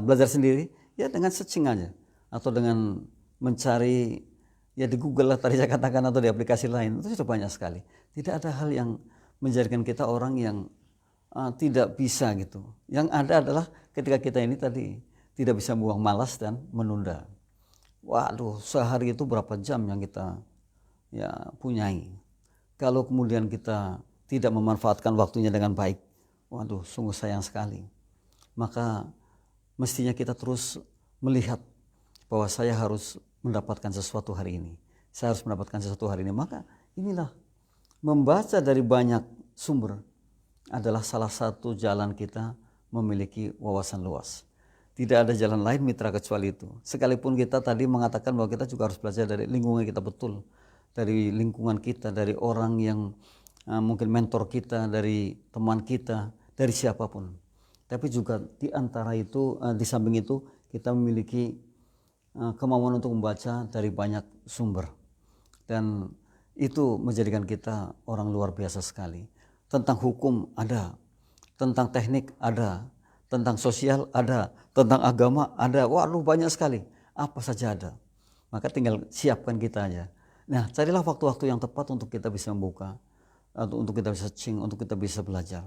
belajar sendiri, ya dengan searching aja, atau dengan mencari ya di Google lah tadi saya katakan, atau di aplikasi lain, itu sudah banyak sekali. Tidak ada hal yang menjadikan kita orang yang tidak bisa gitu. Yang ada adalah ketika kita ini tadi tidak bisa buang malas dan menunda. Waduh, sehari itu berapa jam yang kita ya punyai. Kalau kemudian kita tidak memanfaatkan waktunya dengan baik, waduh sungguh sayang sekali. Maka mestinya kita terus melihat bahwa saya harus mendapatkan sesuatu hari ini. Saya harus mendapatkan sesuatu hari ini. Maka inilah, membaca dari banyak sumber adalah salah satu jalan kita memiliki wawasan luas. Tidak ada jalan lain mitra kecuali itu. Sekalipun kita tadi mengatakan bahwa kita juga harus belajar dari lingkungan kita betul. Dari lingkungan kita, dari orang yang mungkin mentor kita, dari teman kita, dari siapapun. Tapi juga di antara itu, di samping itu kita memiliki kemauan untuk membaca dari banyak sumber. Dan itu menjadikan kita orang luar biasa sekali. Tentang hukum ada, tentang teknik ada, tentang sosial ada, tentang agama ada. Waduh, banyak sekali. Apa saja ada. Maka tinggal siapkan kita aja. Nah, carilah waktu-waktu yang tepat untuk kita bisa membuka, atau untuk kita bisa searching, untuk kita bisa belajar.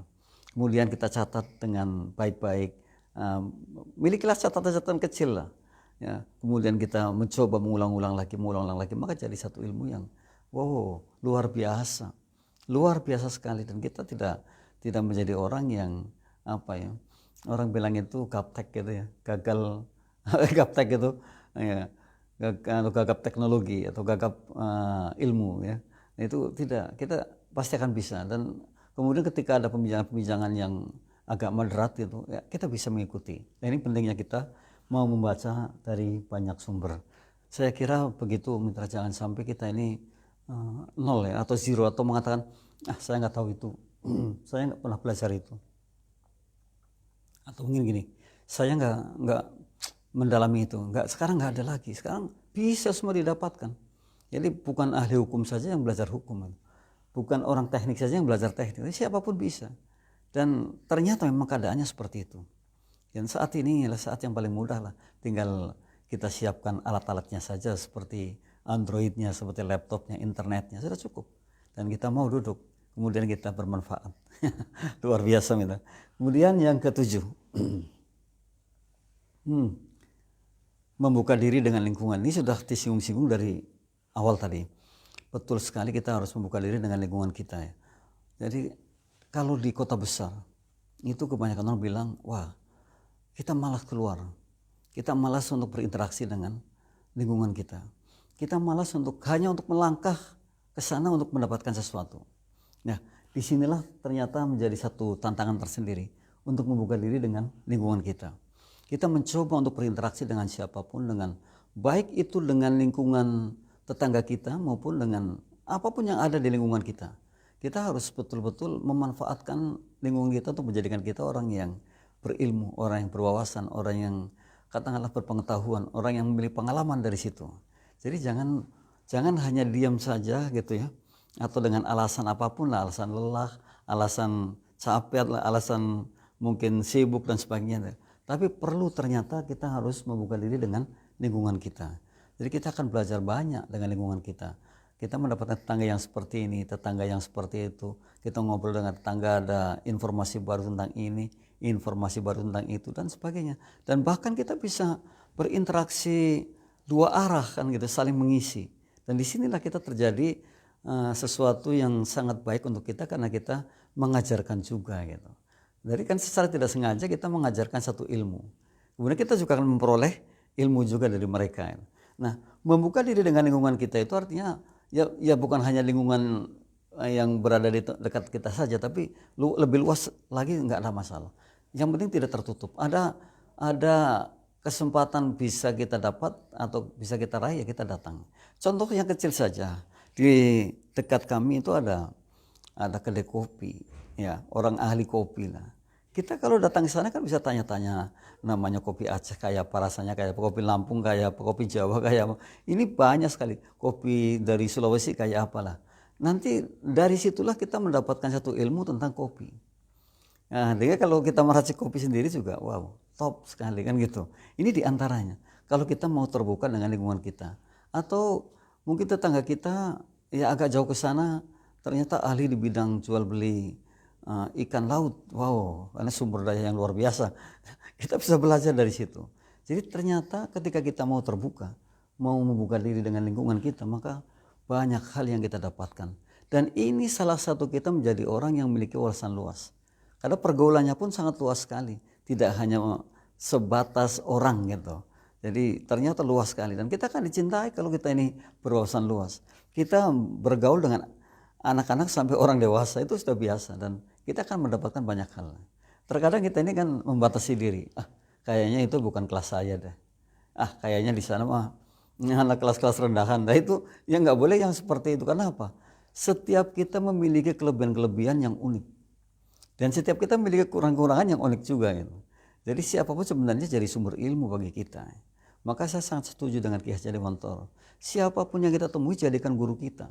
Kemudian kita catat dengan baik-baik. Milikilah catatan-catatan kecil lah. Ya, kemudian kita mencoba mengulang-ulang lagi, maka jadi satu ilmu yang wow, luar biasa sekali. Dan kita tidak menjadi orang yang orang bilang itu gaptek gitu ya, gagal gaptek itu ya, gagap teknologi atau gagap ilmu ya. Itu tidak, kita pasti akan bisa. Dan kemudian ketika ada pembincangan yang agak moderat gitu ya, kita bisa mengikuti. Nah, ini pentingnya kita mau membaca dari banyak sumber. Saya kira begitu mitra, jangan sampai kita ini nol ya, atau zero, atau mengatakan saya nggak tahu itu, saya nggak pernah belajar itu, atau mungkin gini, saya nggak mendalami itu, sekarang nggak ada lagi. Sekarang bisa semua didapatkan. Jadi bukan ahli hukum saja yang belajar hukum, bukan orang teknik saja yang belajar teknik, siapapun bisa. Dan ternyata memang keadaannya seperti itu. Dan saat ini adalah saat yang paling mudah lah, tinggal kita siapkan alat-alatnya saja, seperti Androidnya, seperti laptopnya, internetnya, sudah cukup. Dan kita mau duduk, kemudian kita bermanfaat. Luar biasa gitu. Kemudian yang ketujuh, membuka diri dengan lingkungan. Ini sudah disinggung-singgung dari awal tadi. Betul sekali, kita harus membuka diri dengan lingkungan kita ya. Jadi kalau di kota besar itu kebanyakan orang bilang, wah kita malas keluar, kita malas untuk berinteraksi dengan lingkungan kita, kita malas hanya untuk melangkah ke sana untuk mendapatkan sesuatu. Nah, disinilah ternyata menjadi satu tantangan tersendiri untuk membuka diri dengan lingkungan kita. Kita mencoba untuk berinteraksi dengan siapapun, dengan baik itu dengan lingkungan tetangga kita maupun dengan apapun yang ada di lingkungan kita. Kita harus betul-betul memanfaatkan lingkungan kita untuk menjadikan kita orang yang berilmu, orang yang berwawasan, orang yang katakanlah berpengetahuan, orang yang memiliki pengalaman dari situ. Jadi jangan hanya diam saja gitu ya, atau dengan alasan apapun lah, alasan lelah, alasan capek, alasan mungkin sibuk dan sebagainya. Tapi perlu ternyata kita harus membuka diri dengan lingkungan kita. Jadi kita akan belajar banyak dengan lingkungan kita. Kita mendapatkan tetangga yang seperti ini, tetangga yang seperti itu. Kita ngobrol dengan tetangga, ada informasi baru tentang ini, informasi baru tentang itu, dan sebagainya. Dan bahkan kita bisa berinteraksi dua arah kan gitu, saling mengisi. Dan disinilah kita terjadi sesuatu yang sangat baik untuk kita, karena kita mengajarkan juga gitu. Jadi kan secara tidak sengaja kita mengajarkan satu ilmu. Kemudian kita juga akan memperoleh ilmu juga dari mereka. Nah, membuka diri dengan lingkungan kita itu artinya ya bukan hanya lingkungan yang berada di dekat kita saja, tapi lebih luas lagi nggak ada masalah. Yang penting tidak tertutup. Ada kesempatan bisa kita dapat atau bisa kita raih, ya kita datang. Contoh yang kecil saja, di dekat kami itu ada kedai kopi, ya orang ahli kopi lah. Kita kalau datang ke sana kan bisa tanya-tanya, namanya kopi Aceh kayak apa, rasanya kayak apa, kopi Lampung kayak apa, kopi Jawa kayak apa. Ini banyak sekali, kopi dari Sulawesi kayak apalah. Nanti dari situlah kita mendapatkan satu ilmu tentang kopi. Nah, jadi kalau kita meracik kopi sendiri juga, wow, top sekali kan gitu. Ini diantaranya. Kalau kita mau terbuka dengan lingkungan kita, atau mungkin tetangga kita ya agak jauh ke sana, ternyata ahli di bidang jual beli ikan laut, wow, karena sumber daya yang luar biasa. Kita bisa belajar dari situ. Jadi ternyata ketika kita mau terbuka, mau membuka diri dengan lingkungan kita, maka banyak hal yang kita dapatkan. Dan ini salah satu kita menjadi orang yang memiliki wawasan luas. Karena pergaulannya pun sangat luas sekali, tidak hanya sebatas orang gitu. Jadi ternyata luas sekali, dan kita akan dicintai kalau kita ini berwawasan luas. Kita bergaul dengan anak-anak sampai orang dewasa itu sudah biasa, dan kita akan mendapatkan banyak hal. Terkadang kita ini kan membatasi diri, kayaknya itu bukan kelas saya deh, kayaknya di sana mah anak kelas-kelas rendahan. Nah itu ya nggak boleh yang seperti itu. Karena apa? Setiap kita memiliki kelebihan-kelebihan yang unik. Dan setiap kita memiliki kekurangan yang unik juga gitu. Jadi siapapun sebenarnya jadi sumber ilmu bagi kita. Maka saya sangat setuju dengan Ki Haji Montor. Siapapun yang kita temui jadikan guru kita.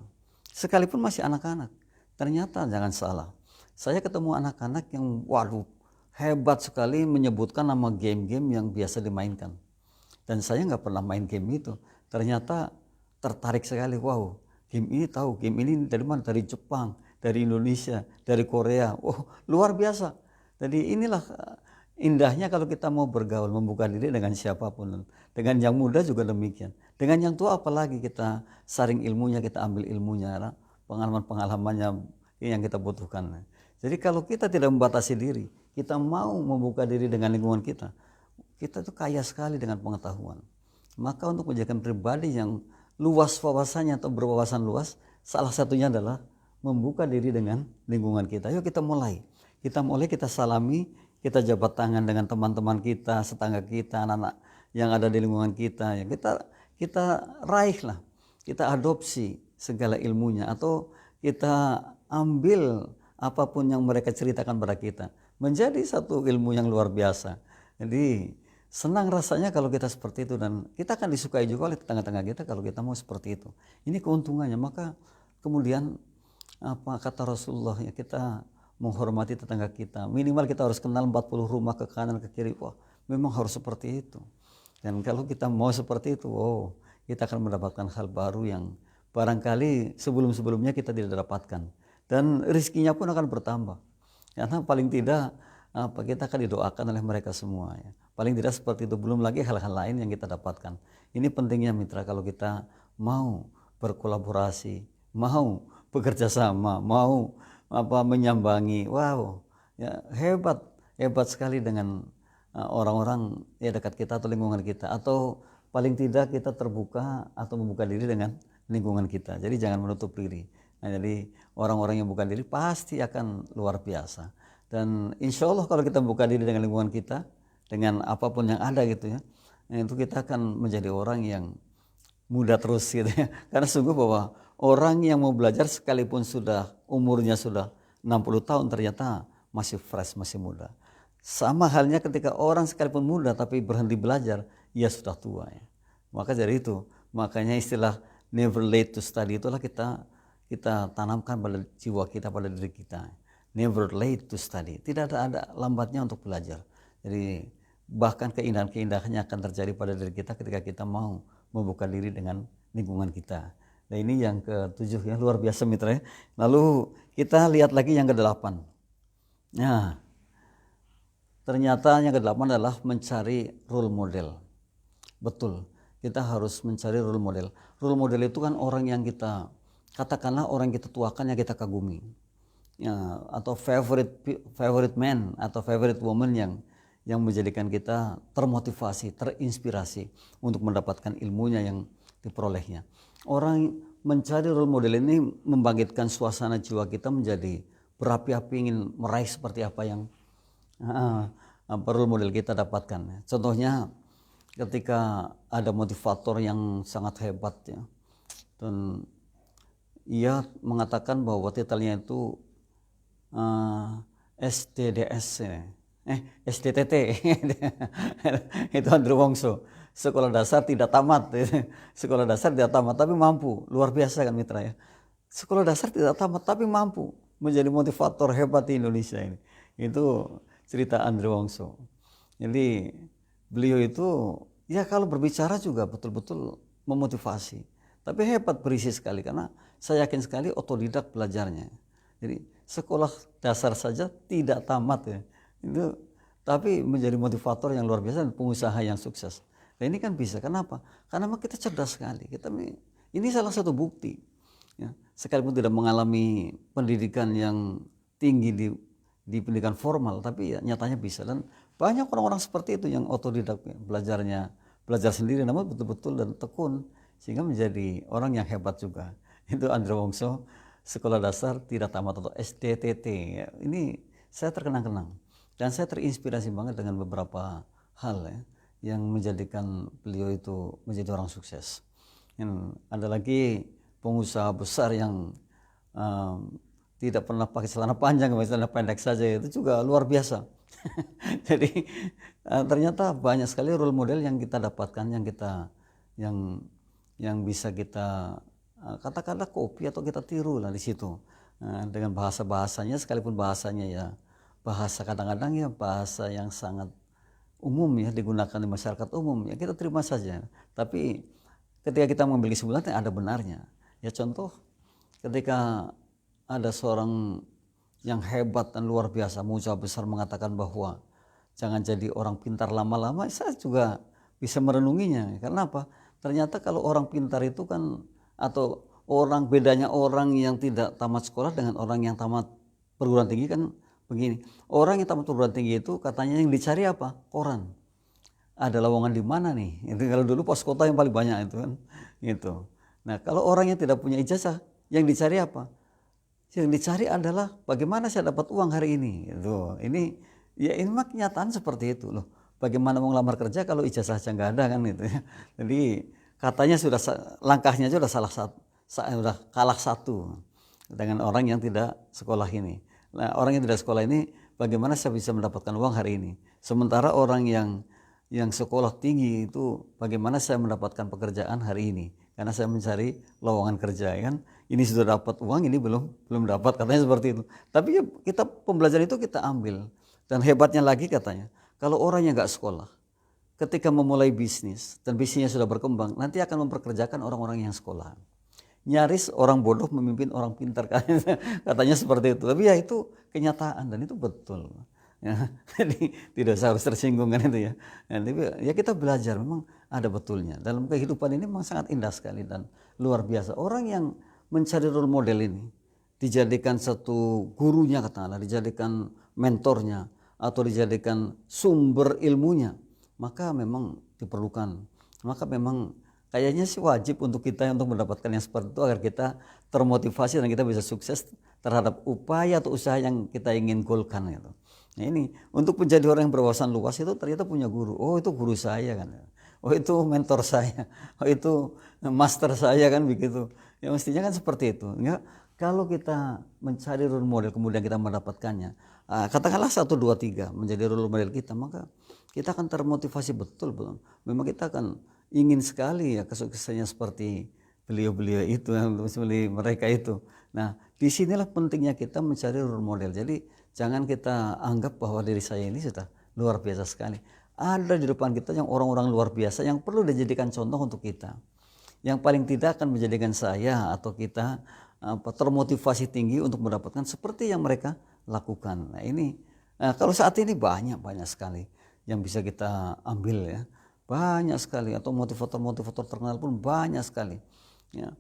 Sekalipun masih anak-anak. Ternyata jangan salah. Saya ketemu anak-anak yang waduh hebat sekali menyebutkan nama game-game yang biasa dimainkan. Dan saya nggak pernah main game itu. Ternyata tertarik sekali. Wow, game ini tahu. Game ini dari mana? Dari Jepang, dari Indonesia, dari Korea. Wow, luar biasa. Jadi inilah indahnya kalau kita mau bergaul, membuka diri dengan siapapun. Dengan yang muda juga demikian. Dengan yang tua apalagi kita saring ilmunya, kita ambil ilmunya, pengalaman-pengalamannya yang kita butuhkan. Jadi kalau kita tidak membatasi diri, kita mau membuka diri dengan lingkungan kita itu kaya sekali dengan pengetahuan. Maka untuk menjadikan pribadi yang luas wawasannya atau berwawasan luas, salah satunya adalah membuka diri dengan lingkungan kita. Yuk kita mulai. Kita salami, kita jabat tangan dengan teman-teman kita, tetangga kita, anak-anak yang ada di lingkungan kita. Ya, kita raihlah, kita adopsi segala ilmunya atau kita ambil apapun yang mereka ceritakan pada kita. Menjadi satu ilmu yang luar biasa. Jadi senang rasanya kalau kita seperti itu dan kita akan disukai juga oleh tetangga-tetangga kita kalau kita mau seperti itu. Ini keuntungannya. Maka kemudian apa kata Rasulullah ya, kita menghormati tetangga kita. Minimal kita harus kenal 40 rumah ke kanan ke kiri. Wah, memang harus seperti itu. Dan kalau kita mau seperti itu, wow, kita akan mendapatkan hal baru yang barangkali sebelum-sebelumnya kita tidak dapatkan. Dan rizkinya pun akan bertambah. Karena paling tidak kita akan didoakan oleh mereka semua ya. Paling tidak seperti itu, belum lagi hal-hal lain yang kita dapatkan. Ini pentingnya mitra kalau kita mau berkolaborasi, mau bekerja sama, mau menyambangi. Wow, ya hebat sekali dengan orang-orang ya dekat kita atau lingkungan kita, atau paling tidak kita terbuka atau membuka diri dengan lingkungan kita. Jadi jangan menutup diri. Nah, jadi orang-orang yang buka diri pasti akan luar biasa. Dan insya Allah kalau kita buka diri dengan lingkungan kita, dengan apapun yang ada gitu ya, itu kita akan menjadi orang yang muda terus gitu ya. Karena sungguh bahwa orang yang mau belajar sekalipun sudah umurnya sudah 60 tahun ternyata masih fresh, masih muda. Sama halnya ketika orang sekalipun muda tapi berhenti belajar, ia sudah tua ya. Maka dari itu, makanya istilah never late to study itulah kita tanamkan pada jiwa kita, pada diri kita. Never late to study. Tidak ada lambatnya untuk belajar. Jadi bahkan keindahan-keindahannya akan terjadi pada diri kita ketika kita mau membuka diri dengan lingkungan kita. Nah ini yang ke-7 ya, luar biasa mitra ya. Lalu kita lihat lagi yang ke-8. Nah, ternyata yang ke-8 adalah mencari role model. Betul, kita harus mencari role model. Role model itu kan orang yang kita, katakanlah orang yang kita tuakan, yang kita kagumi. Ya, atau favorite man atau favorite woman yang menjadikan kita termotivasi, terinspirasi untuk mendapatkan ilmunya yang diperolehnya. Orang mencari role model ini membangkitkan suasana jiwa kita menjadi berapi-api ingin meraih seperti apa yang role model kita dapatkan. Contohnya ketika ada motivator yang sangat hebat ya, dan ia mengatakan bahwa titelnya itu SDDS SDTT itu Andrew Wongso, sekolah dasar tidak tamat sekolah dasar tidak tamat tapi mampu, luar biasa kan mitra ya. Sekolah dasar tidak tamat tapi mampu menjadi motivator hebat di Indonesia ini. Itu cerita Andrew Wongso. Jadi beliau itu ya kalau berbicara juga betul-betul memotivasi, tapi hebat, berisi sekali karena saya yakin sekali otodidak belajarnya. Jadi sekolah dasar saja tidak tamat ya. Itu tapi menjadi motivator yang luar biasa dan pengusaha yang sukses. Nah ini kan bisa, kenapa? Karena kita cerdas sekali. Ini salah satu bukti. Ya, sekalipun tidak mengalami pendidikan yang tinggi di pendidikan formal, tapi ya nyatanya bisa. Dan banyak orang-orang seperti itu yang otodidak ya, belajar sendiri, namun betul-betul dan tekun sehingga menjadi orang yang hebat juga. Itu Andrew Wongso, sekolah dasar tidak tamat atau SDTT. Ya, ini saya terkenang-kenang. Dan saya terinspirasi banget dengan beberapa hal ya, yang menjadikan beliau itu menjadi orang sukses. Ada lagi pengusaha besar yang tidak pernah pakai celana panjang, pakai celana pendek saja, itu juga luar biasa. Jadi ternyata banyak sekali role model yang kita dapatkan, yang yang bisa kita katakanlah copy atau kita tiru lah di situ. Dengan bahasanya, sekalipun bahasanya ya bahasa kadang-kadang ya bahasa yang sangat umum ya, digunakan di masyarakat umum, ya kita terima saja. Tapi ketika kita mengambil kesimpulan ada benarnya. Ya contoh ketika ada seorang yang hebat dan luar biasa, Musa besar mengatakan bahwa jangan jadi orang pintar lama-lama, saya juga bisa merenunginya. Karena apa? Ternyata kalau orang pintar itu kan, atau bedanya orang yang tidak tamat sekolah dengan orang yang tamat perguruan tinggi kan begini. Orang yang tamat perguruan tinggi itu katanya yang dicari apa? Koran. Ada lowongan di mana nih? Itu kalau dulu pos kota yang paling banyak itu kan. Gitu. Nah, kalau orang yang tidak punya ijazah, yang dicari apa? Yang dicari adalah bagaimana saya dapat uang hari ini. Gitu. Ini mah kenyataan seperti itu loh. Bagaimana mau ngelamar kerja kalau ijazah aja nggak ada kan gitu ya. Jadi katanya langkahnya sudah sudah kalah satu dengan orang yang tidak sekolah ini. Nah, orang yang tidak sekolah ini bagaimana saya bisa mendapatkan uang hari ini? Sementara orang yang sekolah tinggi itu bagaimana saya mendapatkan pekerjaan hari ini? Karena saya mencari lowongan kerja kan. Ini sudah dapat uang, ini belum dapat, katanya seperti itu. Tapi ya kita pembelajaran itu kita ambil. Dan hebatnya lagi katanya, kalau orang yang nggak sekolah, ketika memulai bisnis dan bisnisnya sudah berkembang, nanti akan memperkerjakan orang-orang yang sekolah. Nyaris orang bodoh memimpin orang pintar, katanya seperti itu. Tapi ya itu kenyataan dan itu betul. Ya, jadi tidak harus tersinggung kan itu ya. Ya kita belajar, memang ada betulnya. Dalam kehidupan ini memang sangat indah sekali dan luar biasa. Orang yang mencari role model ini, dijadikan satu gurunya katakanlah, dijadikan mentornya, atau dijadikan sumber ilmunya, maka memang diperlukan. Maka memang kayaknya sih wajib untuk kita untuk mendapatkan yang seperti itu agar kita termotivasi dan kita bisa sukses terhadap upaya atau usaha yang kita ingin goalkan gitu. Nah ini untuk menjadi orang yang berwawasan luas itu ternyata punya guru. Oh itu guru saya kan. Oh itu mentor saya. Oh itu master saya kan begitu. Ya mestinya kan seperti itu. Ya, kalau kita mencari role model kemudian kita mendapatkannya, katakanlah 1, 2, 3 menjadi role model kita, maka kita akan termotivasi betul. Memang kita akan ingin sekali ya kesuksesannya seperti beliau-beliau itu, seperti mereka itu. Nah disinilah pentingnya kita mencari role model. Jadi jangan kita anggap bahwa diri saya ini sudah luar biasa sekali. Ada di depan kita yang orang-orang luar biasa yang perlu dijadikan contoh untuk kita. Yang paling tidak akan menjadikan saya atau kita termotivasi tinggi untuk mendapatkan seperti yang mereka lakukan. Nah ini kalau saat ini banyak sekali yang bisa kita ambil ya, banyak sekali, atau motivator terkenal pun banyak sekali. Ya,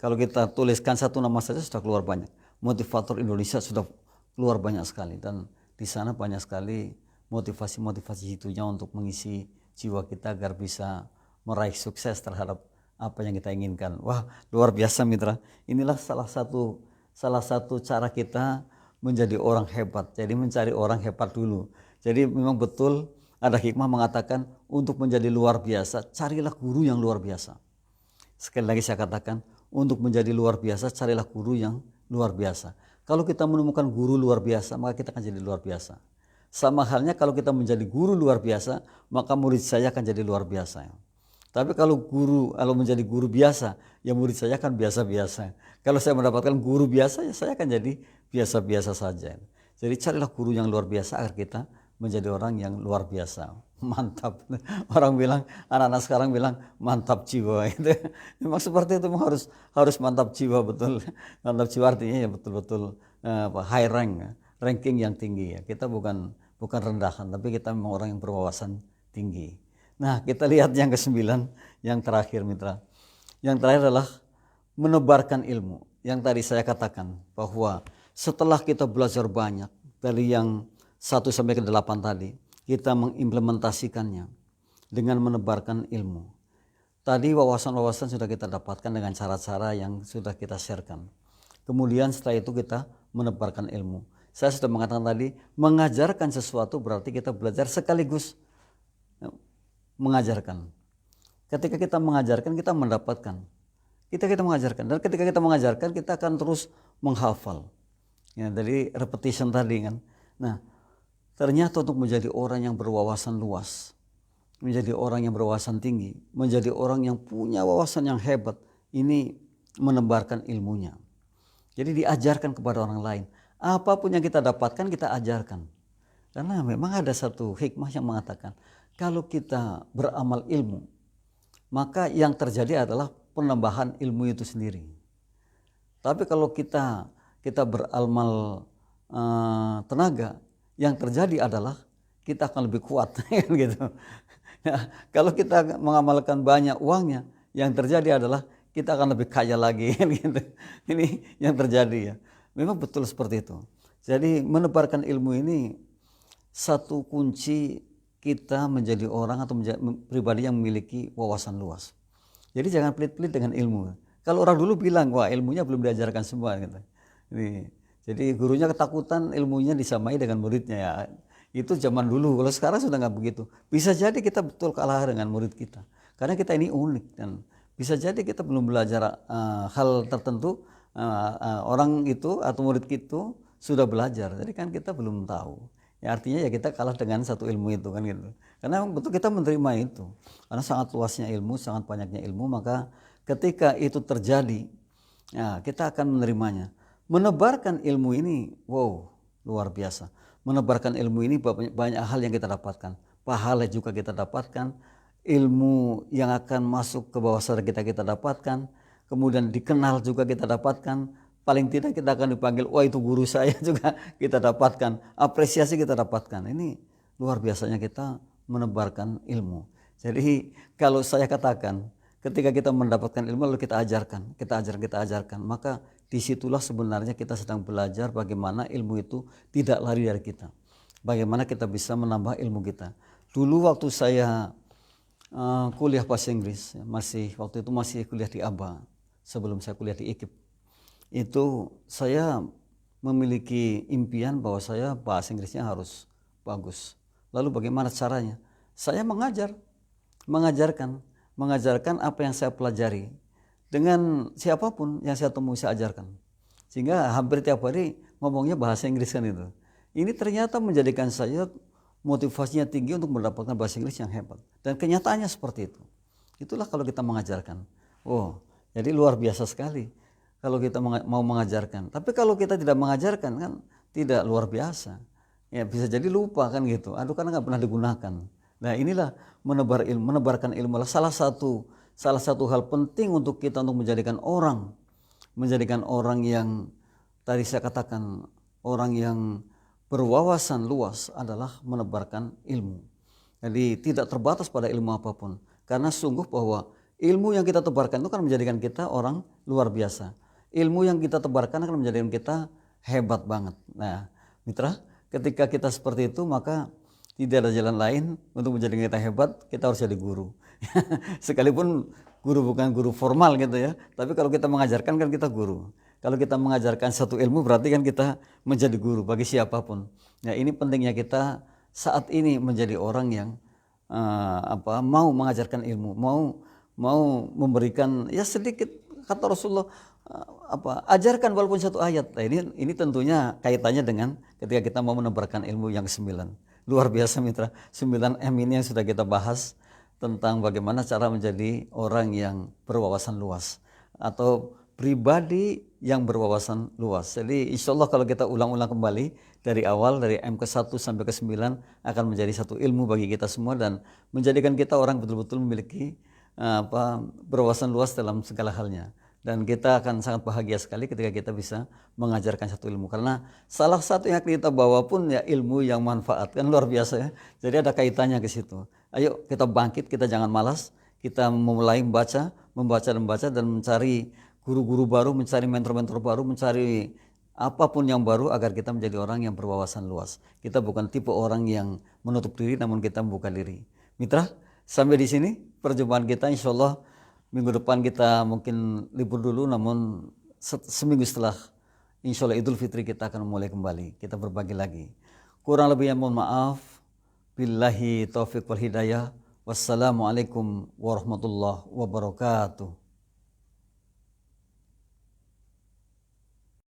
kalau kita tuliskan satu nama saja sudah keluar banyak. Motivator Indonesia sudah keluar banyak sekali, dan di sana banyak sekali motivasi itunya untuk mengisi jiwa kita agar bisa meraih sukses terhadap apa yang kita inginkan. Wah luar biasa mitra. Inilah salah satu cara kita menjadi orang hebat. Jadi mencari orang hebat dulu. Jadi memang betul ada hikmah mengatakan untuk menjadi luar biasa carilah guru yang luar biasa. Sekali lagi saya katakan, untuk menjadi luar biasa carilah guru yang luar biasa. Kalau kita menemukan guru luar biasa maka kita akan jadi luar biasa. Sama halnya kalau kita menjadi guru luar biasa maka murid saya akan jadi luar biasa. Tapi kalau menjadi guru biasa, ya murid saya akan biasa-biasa. Kalau saya mendapatkan guru biasa, ya saya akan jadi biasa-biasa saja. Jadi carilah guru yang luar biasa agar kita menjadi orang yang luar biasa. Mantap. Orang bilang, anak-anak sekarang bilang mantap jiwa. Memang seperti itu, harus mantap jiwa, betul. Mantap jiwa artinya ya betul-betul high ranking yang tinggi ya. Kita bukan rendahan, tapi kita memang orang yang berwawasan tinggi. Nah kita lihat yang ke-9, yang terakhir mitra. Yang terakhir adalah menebarkan ilmu. Yang tadi saya katakan bahwa setelah kita belajar banyak dari yang 1 sampai ke 8 tadi, kita mengimplementasikannya dengan menebarkan ilmu. Tadi wawasan-wawasan sudah kita dapatkan dengan cara-cara yang sudah kita sharekan. Kemudian setelah itu kita menebarkan ilmu. Saya sudah mengatakan tadi, mengajarkan sesuatu berarti kita belajar sekaligus mengajarkan. Ketika kita mengajarkan, kita mendapatkan. kita mengajarkan, dan ketika kita mengajarkan kita akan terus menghafal. Ya, dari repetition tadi kan. Nah, ternyata untuk menjadi orang yang berwawasan luas, menjadi orang yang berwawasan tinggi, menjadi orang yang punya wawasan yang hebat, ini menebarkan ilmunya. Jadi diajarkan kepada orang lain. Apapun yang kita dapatkan kita ajarkan. Karena memang ada satu hikmah yang mengatakan, kalau kita beramal ilmu, maka yang terjadi adalah penambahan ilmu itu sendiri. Tapi kalau kita beramal tenaga, yang terjadi adalah kita akan lebih kuat gitu. Nah, kalau kita mengamalkan banyak uangnya, yang terjadi adalah kita akan lebih kaya lagi gitu. Ini yang terjadi ya. Memang betul seperti itu. Jadi menebarkan ilmu ini satu kunci kita menjadi orang atau menjadi pribadi yang memiliki wawasan luas. Jadi jangan pelit-pelit dengan ilmu. Kalau orang dulu bilang, wah ilmunya belum diajarkan semua gitu. Jadi gurunya ketakutan ilmunya disamai dengan muridnya ya. Itu zaman dulu. Kalau sekarang sudah nggak begitu. Bisa jadi kita betul kalah dengan murid kita. Karena kita ini unik dan bisa jadi kita belum belajar hal tertentu. Orang itu atau murid itu sudah belajar. Jadi kan kita belum tahu. Ya artinya ya kita kalah dengan satu ilmu itu kan gitu. Karena betul kita menerima itu. Karena sangat luasnya ilmu, sangat banyaknya ilmu, maka ketika itu terjadi, ya kita akan menerimanya. Menebarkan ilmu ini, wow, luar biasa. Menebarkan ilmu ini banyak hal yang kita dapatkan. Pahala juga kita dapatkan, ilmu yang akan masuk ke bawah sadar kita dapatkan, kemudian dikenal juga kita dapatkan. Paling tidak kita akan dipanggil, wah itu guru saya juga kita dapatkan, apresiasi kita dapatkan. Ini luar biasanya kita menebarkan ilmu. Jadi kalau saya katakan, ketika kita mendapatkan ilmu lalu kita ajarkan, maka disitulah sebenarnya kita sedang belajar bagaimana ilmu itu tidak lari dari kita. Bagaimana kita bisa menambah ilmu kita. Dulu waktu saya kuliah bahasa Inggris, waktu itu masih kuliah di ABA, sebelum saya kuliah di IKIP. Itu saya memiliki impian bahwa saya bahasa Inggrisnya harus bagus. Lalu bagaimana caranya? Saya mengajarkan apa yang saya pelajari dengan siapapun yang saya temui saya ajarkan. Sehingga hampir tiap hari ngomongnya bahasa Inggris kan itu. Ini ternyata menjadikan saya motivasinya tinggi untuk mendapatkan bahasa Inggris yang hebat. Dan kenyataannya seperti itu. Itulah kalau kita mengajarkan. Oh, jadi luar biasa sekali kalau kita mau mengajarkan. Tapi kalau kita tidak mengajarkan kan tidak luar biasa. Ya bisa jadi lupa kan gitu. Aduh karena nggak pernah digunakan. Nah inilah menebarkan ilmu adalah salah satu hal penting untuk kita untuk menjadikan orang yang tadi saya katakan orang yang berwawasan luas adalah menebarkan ilmu. Jadi tidak terbatas pada ilmu apapun. Karena sungguh bahwa ilmu yang kita tebarkan itu kan menjadikan kita orang luar biasa. Ilmu yang kita tebarkan akan menjadikan kita hebat banget. Nah, mitra, ketika kita seperti itu maka tidak ada jalan lain untuk menjadikan kita hebat, kita harus jadi guru. Sekalipun guru bukan guru formal gitu ya, tapi kalau kita mengajarkan kan kita guru. Kalau kita mengajarkan satu ilmu berarti kan kita menjadi guru bagi siapapun. Nah, ini pentingnya kita saat ini menjadi orang yang mau mengajarkan ilmu, mau memberikan ya sedikit kata Rasulullah ajarkan walaupun satu ayat. Nah, ini tentunya kaitannya dengan ketika kita mau menebarkan ilmu yang 9. Luar biasa mitra, 9M ini yang sudah kita bahas tentang bagaimana cara menjadi orang yang berwawasan luas atau pribadi yang berwawasan luas. Jadi insya Allah kalau kita ulang-ulang kembali dari awal, dari M ke-1 sampai ke-9 akan menjadi satu ilmu bagi kita semua dan menjadikan kita orang betul-betul memiliki berwawasan luas dalam segala halnya. Dan kita akan sangat bahagia sekali ketika kita bisa mengajarkan satu ilmu. Karena salah satu yang kita bawa pun ya ilmu yang manfaat. Kan luar biasa ya. Jadi ada kaitannya ke situ. Ayo kita bangkit, kita jangan malas. Kita memulai membaca dan mencari guru-guru baru, mencari mentor-mentor baru, mencari apapun yang baru agar kita menjadi orang yang berwawasan luas. Kita bukan tipe orang yang menutup diri namun kita membuka diri. Mitra, sampai di sini perjumpaan kita, insya Allah minggu depan kita mungkin libur dulu, namun seminggu setelah insya Allah Idul Fitri kita akan mulai kembali, kita berbagi lagi. Kurang lebihnya mohon maaf. Billahi taufiq wal hidayah. Wassalamualaikum warahmatullahi wabarakatuh.